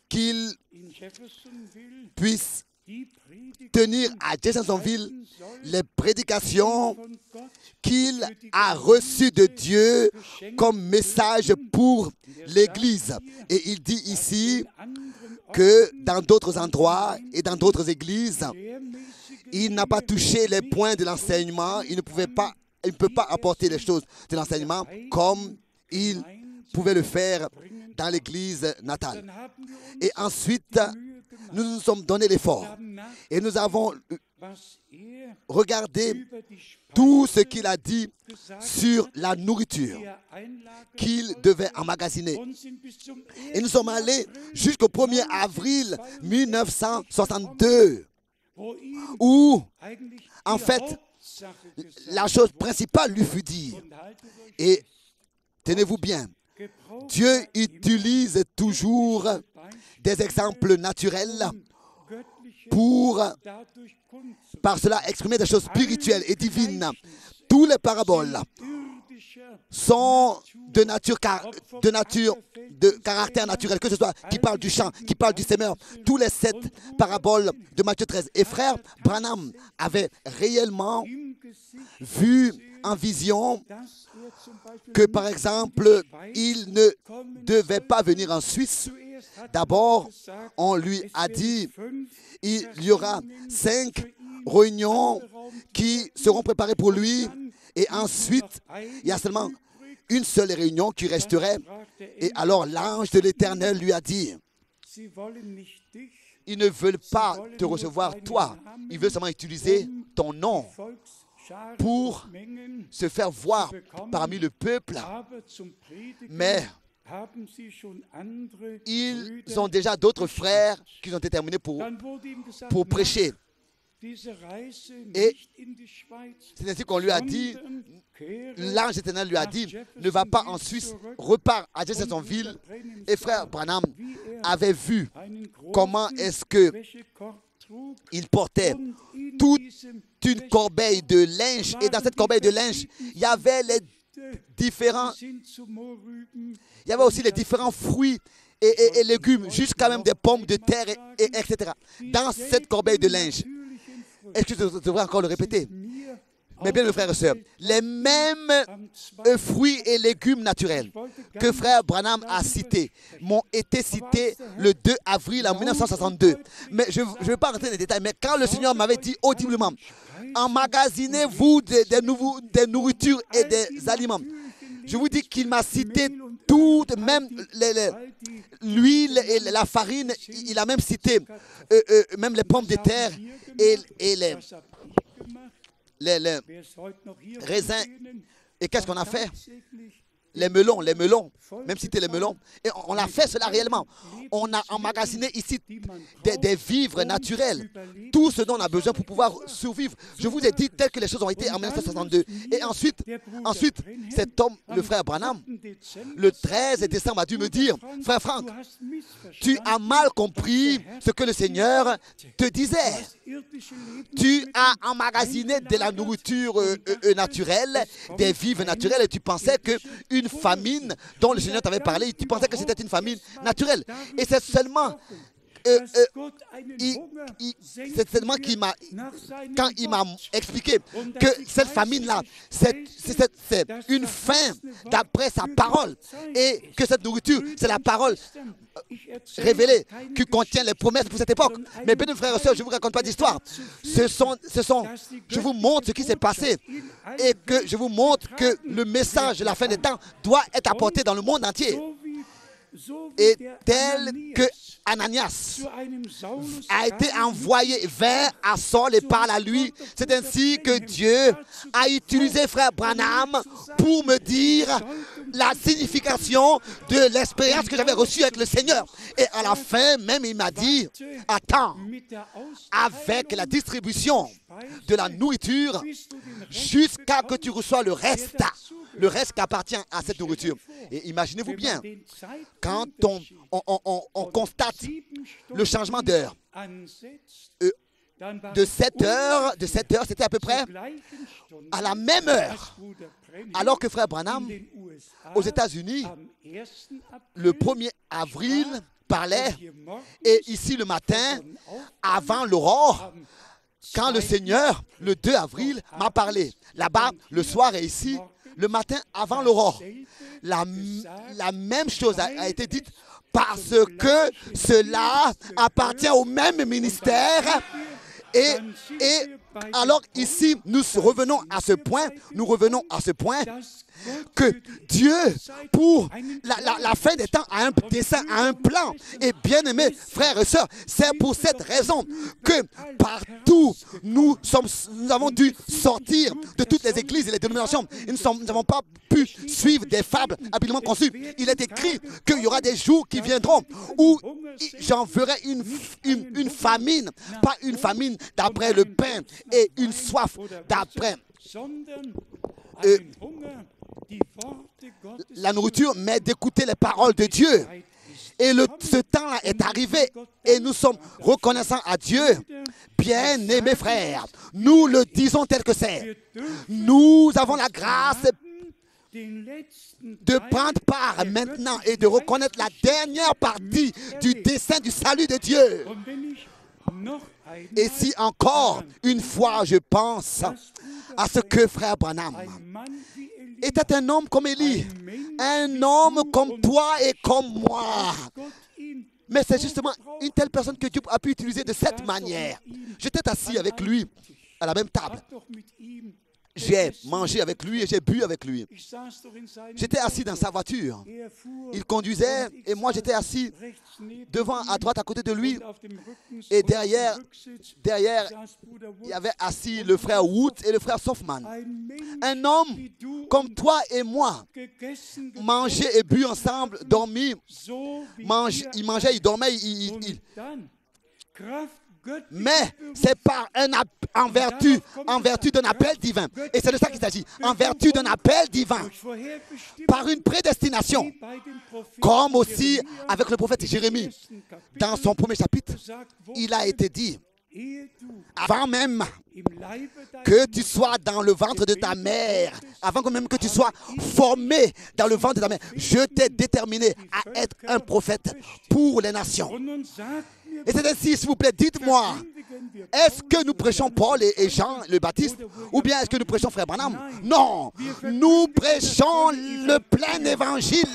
qu'il
in Jeffersonville
puisse
die Predigt
tenir à Jeffersonville
halten soll,
les prédications
von Gott
qu'il a reçues de Dieu comme message pour l'Église. Et il dit ici
an anderen
que dans d'autres endroits et dans d'autres églises,
lehrmäßige
il n'a pas touché les points de l'enseignement, il ne peut pas apporter les choses de l'enseignement comme il pouvait le faire dans l'église natale.
Dann haben wir uns
Et ensuite,
Mühe gemacht,
nous nous sommes donné l'effort
haben nach
et nous avons
was
regardé
über die
tout
Speise
ce qu'il a dit
gesagt
sur la nourriture
die einlagern
qu'il
sollte
devait emmagasiner.
und sind bis zum
Et nous sommes allés jusqu'au 1er avril 1962,
wo ihm
où
eigentlich
en
die
fait,
Hauptsache gesagt
la chose principale lui fut dit.
und haltet euch
Et tenez-vous bien,
gebraucht
Dieu utilise toujours des exemples naturels
göttliche
pour,
dadurch kundzutun.
par cela, exprimer des choses spirituelles et divines. Tous les paraboles
Irdischer
sont de caractère naturel, que ce soit qui parle du champ, qui parle du semeur, tous les 7 paraboles de Matthieu 13. Et frère Branham avait réellement
im Gesicht,
vu en vision
dass zum Beispiel
que, par exemple, il ne devait pas venir en Suisse.
zuerst hat
D'abord,
gesagt,
on lui
es
a
werden
dit,
5
il y aura 5 réunions qui seront préparées pour lui. Et ensuite, il y a seulement une seule réunion qui resterait. Et alors l'ange de l'Éternel lui a dit,
Sie wollen nicht dich,
ils ne veulent pas te recevoir toi, ils veulent seulement utiliser ton nom
Volksscharen
pour
und Mengen,
se faire voir parmi le peuple.
aber zum Predigen
Mais
haben sie schon andere
ils
Brüder.
ont déjà d'autres frères qui ont déterminés
Dann wurde ihm gesagt,
pour prêcher.
mach diese Reise
Et
nicht in die Schweiz,
c'est ainsi qu'on lui a dit,
sondern kehre
l'ange éternel lui a dit, ne va pas en Suisse, repars à Jeffersonville. Et frère Branham avait vu
einen großen
comment est-ce que
Wäschekorb trug
il portait
und in
toute
diesem
une corbeille de linge. Et dans cette corbeille de linge, il y avait les différents,
sind zu Mohrrüben,
il y avait aussi les différents fruits et légumes, jusqu'à même des pommes de terre, etc. Dans cette corbeille de linge. Est-ce que je devrais encore le répéter?
mir
Mais bien, mes frères et sœurs, les mêmes fruits et légumes naturels que frère Branham a cités m'ont été cités le 2 avril en 1962. Mais je ne vais pas rentrer dans les détails, mais quand le Seigneur m'avait dit audiblement, emmagasinez-vous des nourritures et des aliments, je vous dis qu'il m'a cité toutes, même l'huile et la farine, il a même cité même les pommes de terre et les
wer es heute noch hier
raisins.
von denen
Et qu'est-ce qu'on a fait?
tatsächlich
les melons, même citer les melons. Et on a fait cela réellement. On a emmagasiné ici des vivres naturels. Tout ce dont on a besoin pour pouvoir survivre. Je vous ai dit tel que les choses ont été en 1962. Et ensuite, cet homme, le frère Branham, le 13 décembre a dû me dire, frère Franck, tu as mal compris ce que le Seigneur te disait. Tu as emmagasiné de la nourriture naturelle, des vivres naturels, et tu pensais qu'une famine dont le Seigneur t'avait parlé, tu pensais que c'était une famine naturelle. Et c'est seulement quand il m'a expliqué que cette famine-là, c'est une faim d'après sa parole, et que cette nourriture, c'est la parole révélée qui contient les promesses pour cette époque. Mais bien, frères et sœurs, je ne vous raconte pas d'histoire. Je vous montre ce qui s'est passé, et que je vous montre que le message de la fin des temps doit être apporté dans le monde entier. Et tel que Ananias a été envoyé vers Saul et parle à lui, c'est ainsi que Dieu a utilisé frère Branham pour me dire la signification de l'expérience que j'avais reçue avec le Seigneur. Et à la fin même, il m'a dit, attends, avec la distribution de la nourriture jusqu'à que tu reçois le reste qui appartient à cette nourriture. Et imaginez-vous bien, quand on constate le changement d'heure, de 7 heures, c'était à peu près à la même heure, alors que frère Branham, aux États-Unis, le 1er avril, parlait, et ici le matin, avant l'aurore, quand le Seigneur, le 2 avril, m'a parlé. Là-bas, le soir, et ici, le matin, avant l'aurore. La même chose a été dite parce que cela appartient au même ministère. Et alors ici, nous revenons à ce point que Dieu, pour la fin des temps, a un dessein, a un plan. Et bien aimés frères et sœurs, c'est pour cette raison que partout, nous avons dû sortir de toutes les églises et les dénominations. Et nous n'avons pas pu suivre des fables habilement conçues. Il est écrit qu'il y aura des jours qui viendront où j'enverrai une famine, pas une famine d'après le pain et une soif d'après la nourriture, mais d'écouter les paroles de Dieu. Et ce temps-là est arrivé et nous sommes reconnaissants à Dieu. Bien-aimés frères, nous le disons tel que c'est. Nous avons la grâce de prendre part maintenant et de reconnaître la dernière partie du dessein du salut de Dieu. Et si encore une fois je pense à ce que frère Branham était un homme comme Élie, un homme comme toi et comme moi. Mais c'est justement une telle personne que Dieu a pu utiliser de cette manière. J'étais assis avec lui à la même table. J'ai mangé avec lui et j'ai bu avec lui. J'étais assis dans sa voiture. Il conduisait et moi j'étais assis devant, à droite, à côté de lui. Et derrière, il y avait assis le frère Wood et le frère Softman. Un homme comme toi et moi, mangeait et bu ensemble, dormit. Il mangeait, il dormait, mais c'est en vertu d'un appel divin. Et c'est de ça qu'il s'agit. En vertu d'un appel divin. Par une prédestination. Comme aussi avec le prophète Jérémie. Dans son premier chapitre, il a été dit, avant même que tu sois dans le ventre de ta mère, avant même que tu sois formé dans le ventre de ta mère, je t'ai déterminé à être un prophète pour les nations. Et c'est ainsi, s'il vous plaît, dites-moi, est-ce que nous prêchons Paul et Jean le Baptiste, ou bien est-ce que nous prêchons frère Branham? Non, nous prêchons le plein évangile.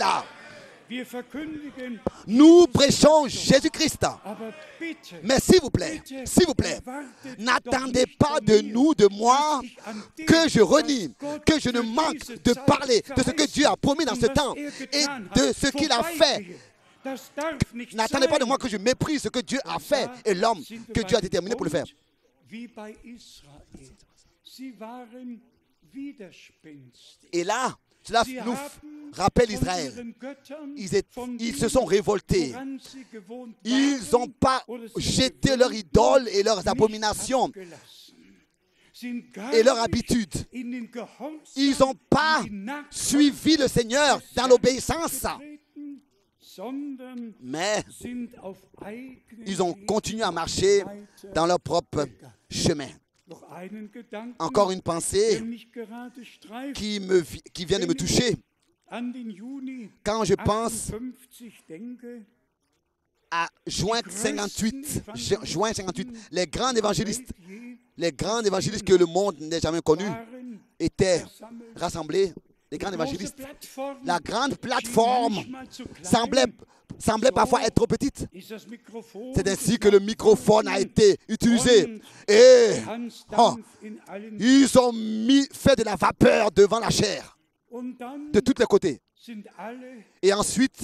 Nous prêchons Jésus-Christ. Mais s'il vous plaît, n'attendez pas de nous, de moi, que je renie, que je ne manque de parler de ce que Dieu a promis dans ce temps et de ce qu'il a fait. N'attendez pas de moi que je méprise ce que Dieu a fait et l'homme que Dieu a déterminé pour le faire. Et là, cela nous rappelle Israël. Ils se sont révoltés. Ils n'ont pas jeté leurs idoles et leurs abominations et leurs habitudes. Ils n'ont pas suivi le Seigneur dans l'obéissance, mais ils ont continué à marcher dans leur propre chemin. Encore une pensée qui vient de me toucher. Quand je pense à juin 58, les grands évangélistes que le monde n'ait jamais connus étaient rassemblés. Les grands évangélistes. La grande plateforme semblait parfois être trop petite. C'est ainsi que le microphone a été utilisé. Et ils ont fait de la vapeur devant la chair, de tous les côtés. Et ensuite,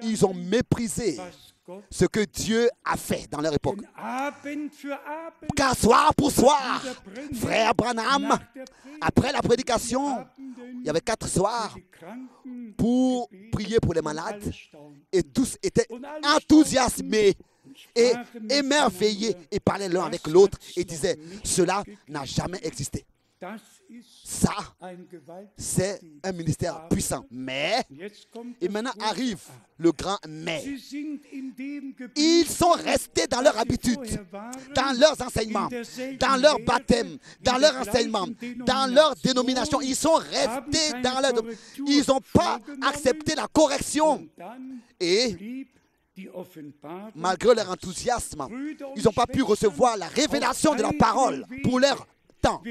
ils ont méprisé ce que Dieu a fait dans leur époque. Car soir pour soir, frère Branham, après la prédication, il y avait 4 soirs pour prier pour les malades et tous étaient enthousiasmés et émerveillés et parlaient l'un avec l'autre et disaient, cela n'a jamais existé. Ça, c'est un ministère puissant. Mais, et maintenant arrive le grand mais. Ils sont restés dans leur habitude, dans leurs enseignements, dans leur baptême, dans leur enseignement, dans leur dénomination. Ils sont restés dans leur... Ils n'ont pas accepté la correction. Et malgré leur enthousiasme, ils n'ont pas pu recevoir la révélation de la parole pour leur temps.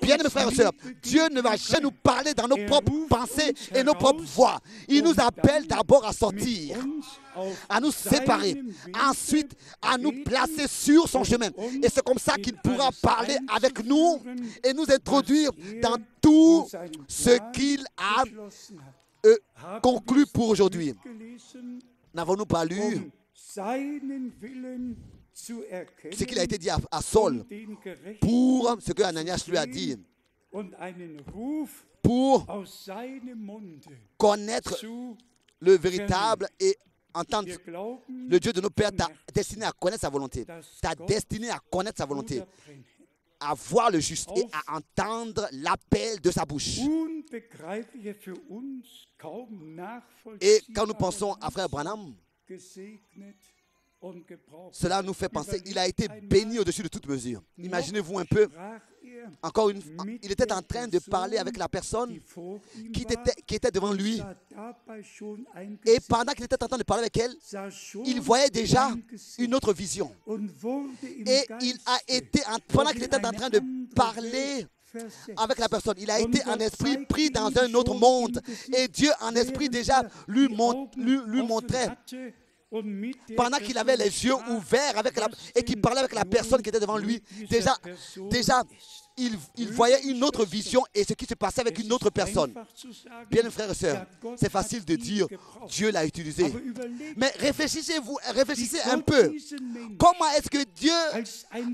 Bien, mes frères et sœurs, Dieu ne va jamais nous parler dans nos propres pensées et nos propres voix. Il nous appelle d'abord à sortir, à nous séparer, ensuite à nous placer sur son chemin. Et c'est comme ça qu'il pourra parler avec nous et nous introduire dans tout ce qu'il a conclu pour aujourd'hui. N'avons-nous pas lu ce qu'il a été dit à Saul pour ce que Ananias lui a dit, pour connaître le véritable et entendre le Dieu de nos pères t'a destiné à connaître sa volonté, t'a destiné à connaître sa volonté, à voir le juste et à entendre l'appel de sa bouche. Et quand nous pensons à frère Branham, cela nous fait penser, il a été béni au-dessus de toute mesure. Imaginez-vous un peu, encore une fois, il était en train de parler avec la personne qui était devant lui. Et pendant qu'il était en train de parler avec elle, il voyait déjà une autre vision. Et il a été, pendant qu'il était en train de parler avec la personne, il a été en esprit pris dans un autre monde. Et Dieu en esprit déjà lui montrait, pendant qu'il avait les yeux ouverts et qu'il parlait avec la personne qui était devant lui, déjà il voyait une autre vision et ce qui se passait avec une autre personne. Bien, frères et sœurs, c'est facile de dire Dieu l'a utilisé. Mais réfléchissez un peu. Comment est-ce que Dieu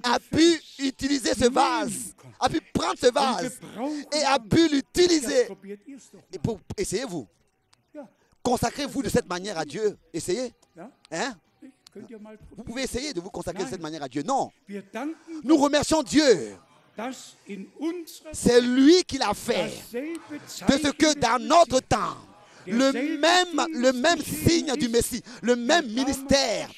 a pu utiliser ce vase, a pu prendre ce vase et a pu l'utiliser? Et pour essayez-vous. Consacrez-vous de cette manière à Dieu. Essayez. Hein? Vous pouvez essayer de vous consacrer de cette manière à Dieu. Non. Nous remercions Dieu. C'est lui qui l'a fait. De ce que dans notre temps, le même signe du Messie, le même ministère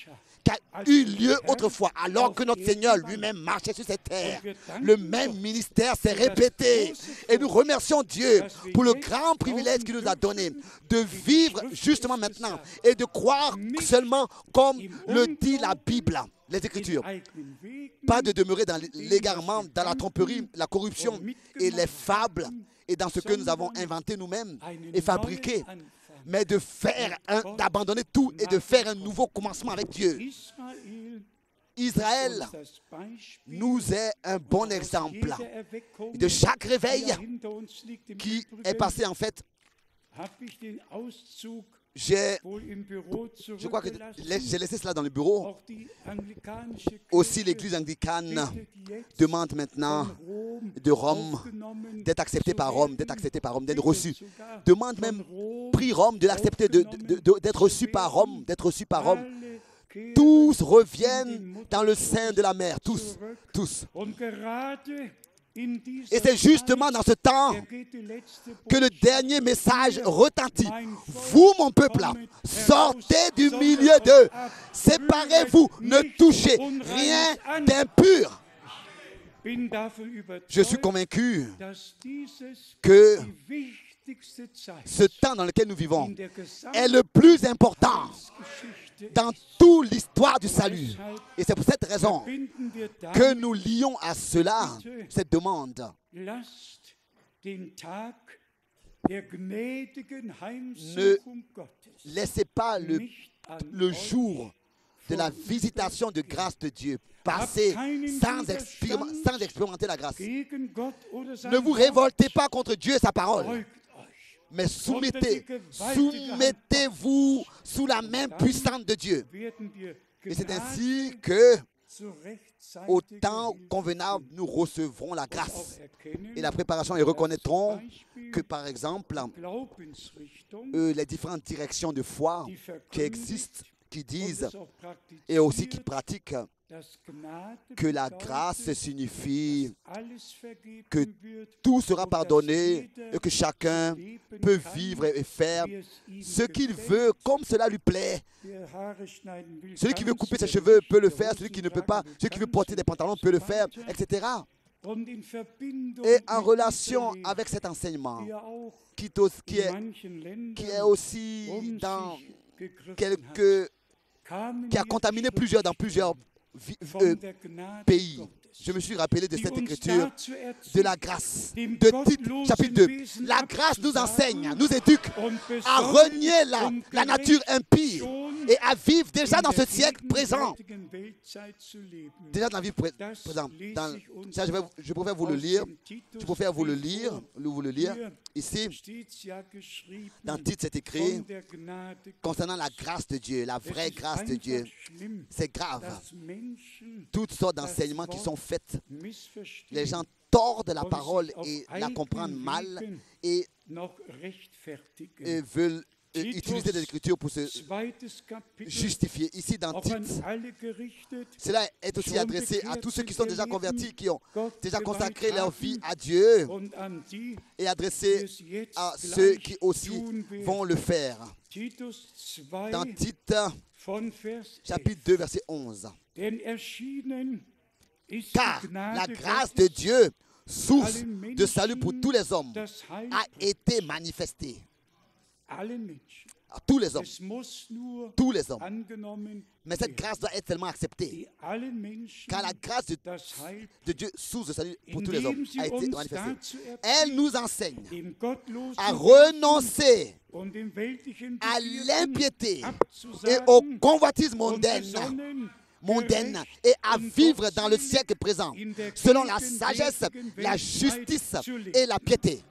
qui a eu lieu autrefois, alors que notre Seigneur lui-même marchait sur cette terre. Le même ministère s'est répété. Et nous remercions Dieu pour le grand privilège qu'il nous a donné de vivre justement maintenant et de croire seulement comme le dit la Bible, les Écritures. Pas de demeurer dans l'égarement, dans la tromperie, la corruption et les fables et dans ce que nous avons inventé nous-mêmes et fabriqué, mais d'abandonner tout et de faire un nouveau commencement avec Dieu. Israël nous est un bon exemple de chaque réveil qui est passé en fait. Je crois que j'ai laissé cela dans le bureau. Aussi, l'Église anglicane demande maintenant de Rome, d'être accepté par Rome, d'être reçu. Demande même, prie Rome de l'accepter, d'être reçu par Rome, Tous reviennent dans le sein de la mer, tous. Et c'est justement dans ce temps que le dernier message retentit. Vous, mon peuple, sortez du milieu d'eux. Séparez-vous, ne touchez rien d'impur. Je suis convaincu que ce temps dans lequel nous vivons est le plus important dans toute l'histoire du salut. Et c'est pour cette raison que nous lions à cela cette demande. Ne laissez pas le jour de la visitation de grâce de Dieu passer sans expérimenter la grâce. Ne vous révoltez pas contre Dieu et sa parole. Mais soumettez-vous sous la main puissante de Dieu. Et c'est ainsi que, au temps convenable, nous recevrons la grâce. Et la préparation, et reconnaîtront que, par exemple, les différentes directions de foi qui existent, qui disent et aussi qui pratiquent que la grâce signifie que tout sera pardonné et que chacun peut vivre et faire ce qu'il veut comme cela lui plaît. Celui qui veut couper ses cheveux peut le faire, celui qui ne peut pas, celui qui veut porter des pantalons peut le faire, etc. Et en relation avec cet enseignement qui est aussi dans qui a contaminé dans plusieurs pays. Je me suis rappelé de cette écriture de la grâce, de Tite, chapitre 2. La grâce nous enseigne, nous éduque à renier la nature impie et à vivre déjà dans ce siècle présent. Déjà dans la vie présente. Je préfère vous le lire. Vous le lire. Ici, dans Tite, c'est écrit concernant la grâce de Dieu, la vraie grâce de Dieu. C'est grave. Toutes sortes d'enseignements qui sont faits. Les gens tordent la parole et la comprennent mal et veulent utiliser des écritures pour se justifier. Ici, dans Tite, cela est aussi adressé à tous ceux qui sont déjà convertis, qui ont déjà consacré leur vie à Dieu, et adressé à ceux qui aussi vont le faire. Dans Tite, chapitre 2, verset 11. Car la grâce de Dieu, source de salut pour tous les hommes, a été manifestée. À tous les hommes. Tous les hommes. Mais cette grâce doit être tellement acceptée. Car la grâce de Dieu, source de salut pour tous les hommes, a été manifestée. Elle nous enseigne à renoncer à l'impiété et au convoitisme mondaine et à vivre dans le siècle présent selon la sagesse, la justice et la piété.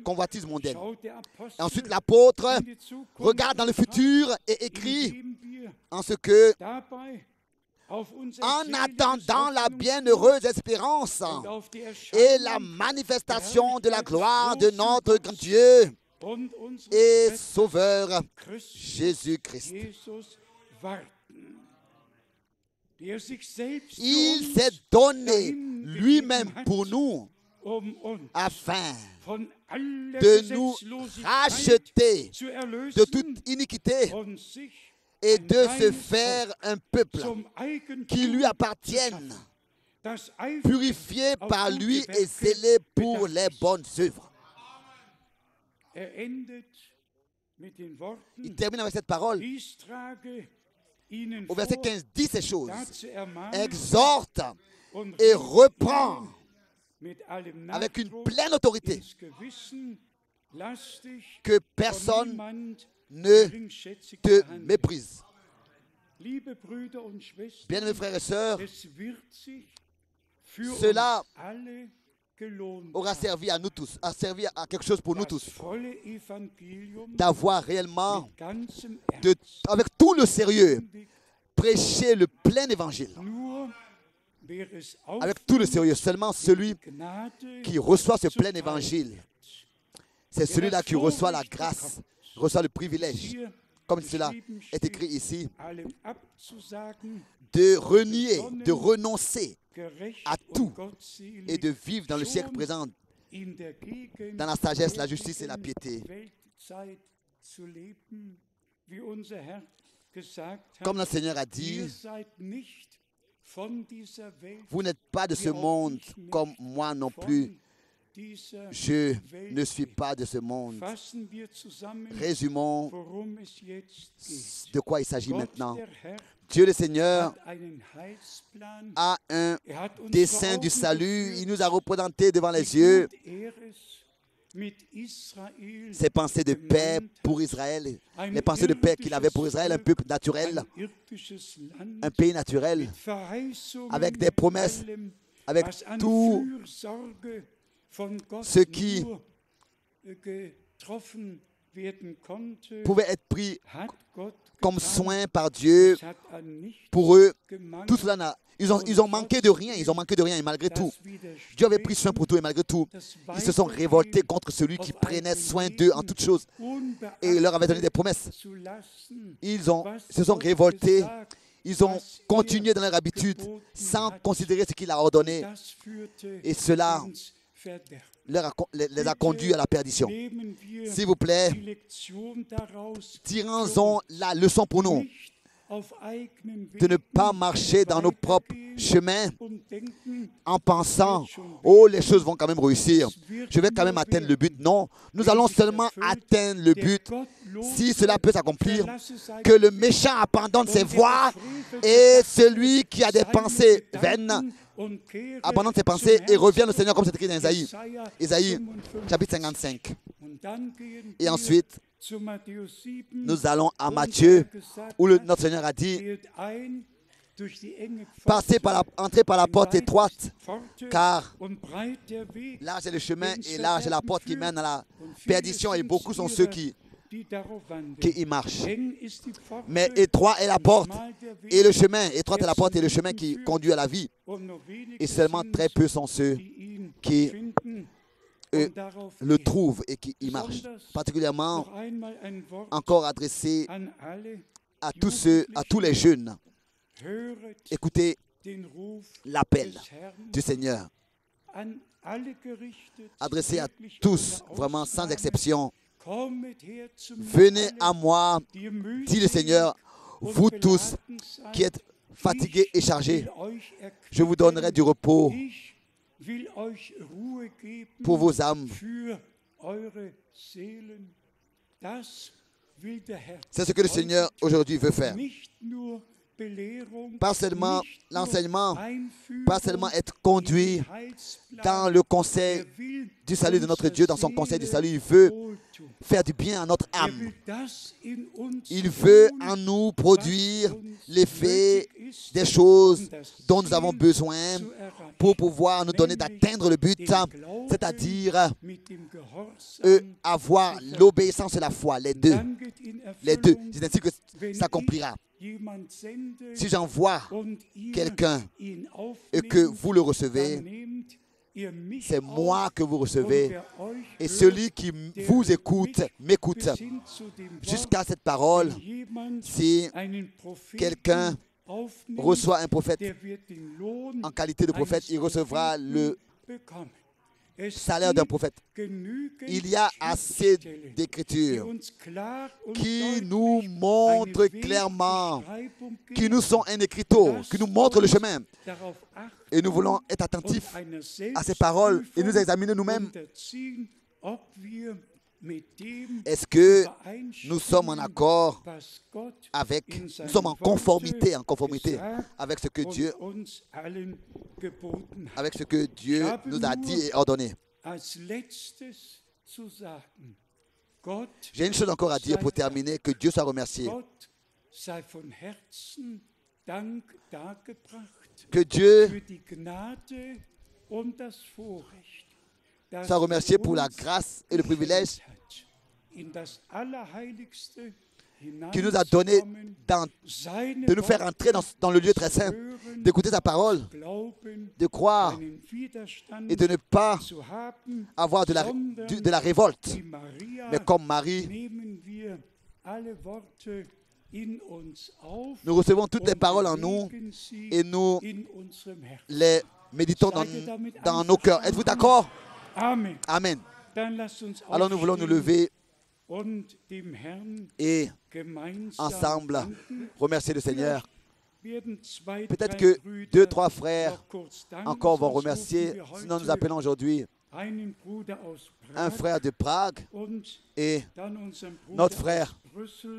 Convoitise mondaine. Et ensuite, l'apôtre regarde dans le futur et écrit en ce que, en attendant la bienheureuse espérance et la manifestation de la gloire de notre grand Dieu et Sauveur Jésus-Christ. Il s'est donné lui-même pour nous afin de nous racheter de toute iniquité et de se faire un peuple qui lui appartienne, purifié par lui et scellé pour les bonnes œuvres. Il termine avec cette parole. Au verset 15, dit ces choses, exhorte et reprend avec une pleine autorité, que personne ne te méprise. Bien-aimés frères et sœurs, cela aura servi à nous tous, a servi à quelque chose pour nous
das
tous.
volle Evangelium
D'avoir réellement,
mit ganzem
de,
Ernst
avec tout le sérieux,
verkündigt.
prêcher le plein évangile.
Nur wer es
Avec tout le sérieux, seulement celui
Gnade
qui reçoit ce plein
zuteil
évangile,
wird.
c'est celui-là qui reçoit la grâce, reçoit le privilège,
Hier
comme cela
geschrieben
est
steht,
écrit ici,
allem abzusagen,
de renier, de renoncer
gerecht
à
und
tout
gottselig
et de vivre dans le siècle présent,
in der Gegend
dans la sagesse, la
der
justice et la piété.
Weltzeit zu leben, wie unser Herr gesagt
Comme
hat,
le Seigneur a
ihr
dit,
seid nicht von dieser Welt,
vous n'êtes pas de ce monde comme moi non plus.
von dieser
Je
Welt.
ne suis pas de ce monde.
Fassen wir zusammen,
Résumons
worum es jetzt geht.
de quoi il s'agit
Gott,
maintenant.
der Herr,
Dieu le Seigneur
hat einen Heilsplan.
a un
Er hat uns
dessein
vor
du
Augen
salut.
geführt,
Il nous a représentés devant
wie
les yeux
gut er es mit Israel
ses pensées de paix
gemeint
pour
hat.
Israël,
Ein
les pensées de paix qu'il avait pour Israël, un peuple naturel,
ein irdisches Land,
un pays naturel,
mit Verheißungen,
avec des promesses,
allem,
avec
was an
tout
Fürsorge von Gott
ce qui
nur getroffen werden konnte,
pouvait être pris
hat Gott
comme
getan.
soin par Dieu
Es hat an nichts
pour eux.
gemangelt.
Tout cela ils ont manqué de rien, et malgré tout, Dieu avait pris soin pour tout, et malgré tout, ils se sont révoltés contre celui qui prenait soin d'eux en toutes choses, et il leur avait donné des promesses. Ils se sont révoltés, ils ont continué dans leur habitude sans considérer ce qu'il a ordonné, et cela les a conduits à la perdition. S'il vous plaît, tirons-en la leçon pour nous, de ne pas marcher dans nos propres chemins en pensant « Oh, les choses vont quand même réussir, je vais quand même atteindre le but. » Non, nous allons seulement atteindre le but si cela peut s'accomplir, que le méchant abandonne ses voies et celui qui a des pensées vaines abandonne ses pensées et revient au Seigneur, comme c'est écrit dans Isaïe. Isaïe, chapitre 55. Et ensuite, nous allons à Matthieu, où notre Seigneur a dit, entrez par la porte étroite, car large est le chemin et large est la porte qui mène à la perdition, et beaucoup sont ceux qui y marchent. Mais étroite est la porte et le chemin, étroite est la porte et le chemin qui conduit à la vie. Et seulement très peu sont ceux qui le trouvent et qui y marchent. Particulièrement, encore adressé à tous les jeunes. Écoutez l'appel du Seigneur, adressé à tous, vraiment sans exception. Venez à moi, dit le Seigneur, vous tous qui êtes fatigués et chargés, je vous donnerai du repos pour vos âmes. C'est ce que le Seigneur aujourd'hui veut faire. Pas seulement l'enseignement, pas seulement être conduit dans le conseil du salut de notre Dieu, dans son conseil du salut. Il veut faire du bien à notre âme. Il veut en nous produire l'effet des choses dont nous avons besoin pour pouvoir nous donner d'atteindre le but, c'est-à-dire avoir l'obéissance et la foi, les deux. Les deux. C'est ainsi que s'accomplira. Si j'envoie quelqu'un et que vous le recevez, c'est moi que vous recevez. Et celui qui vous écoute, m'écoute. Jusqu'à cette parole, si quelqu'un reçoit un prophète en qualité de prophète, il recevra le salaire d'un prophète. Il y a assez d'écritures qui nous montrent clairement, qui nous sont un écriteau, qui nous montrent le chemin. Et nous voulons être attentifs à ces paroles et nous examiner nous-mêmes. Est-ce que nous sommes en accord avec, nous sommes en conformité avec ce que Dieu nous a dit et ordonné. J'ai une chose encore à dire pour terminer, que Dieu soit remercié. Que Dieu Sois remercié pour la grâce et le privilège qui nous a donné de nous faire entrer dans le lieu très saint, d'écouter ta parole, de croire et de ne pas avoir de la révolte. Mais comme Marie, nous recevons toutes les paroles en nous et nous les méditons dans nos cœurs. Êtes-vous d'accord?
Amen.
Amen. Alors nous voulons nous lever et ensemble remercier le Seigneur. Peut-être que 2, 3 frères encore vont remercier. Sinon nous appelons aujourd'hui un frère de Prague et notre frère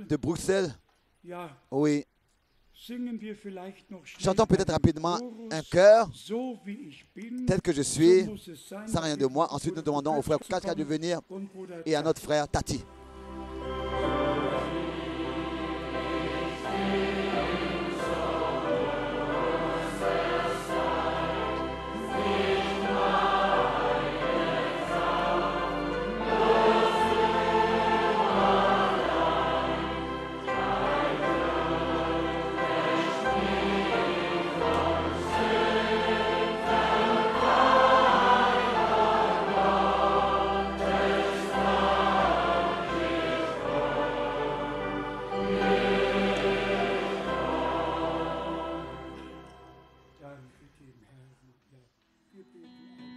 de Bruxelles. Oui. Chantons peut-être rapidement un chœur, tel que je suis, sans rien de moi. Ensuite, nous demandons au frère Katka de venir et à notre frère Tati.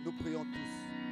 Nous prions tous.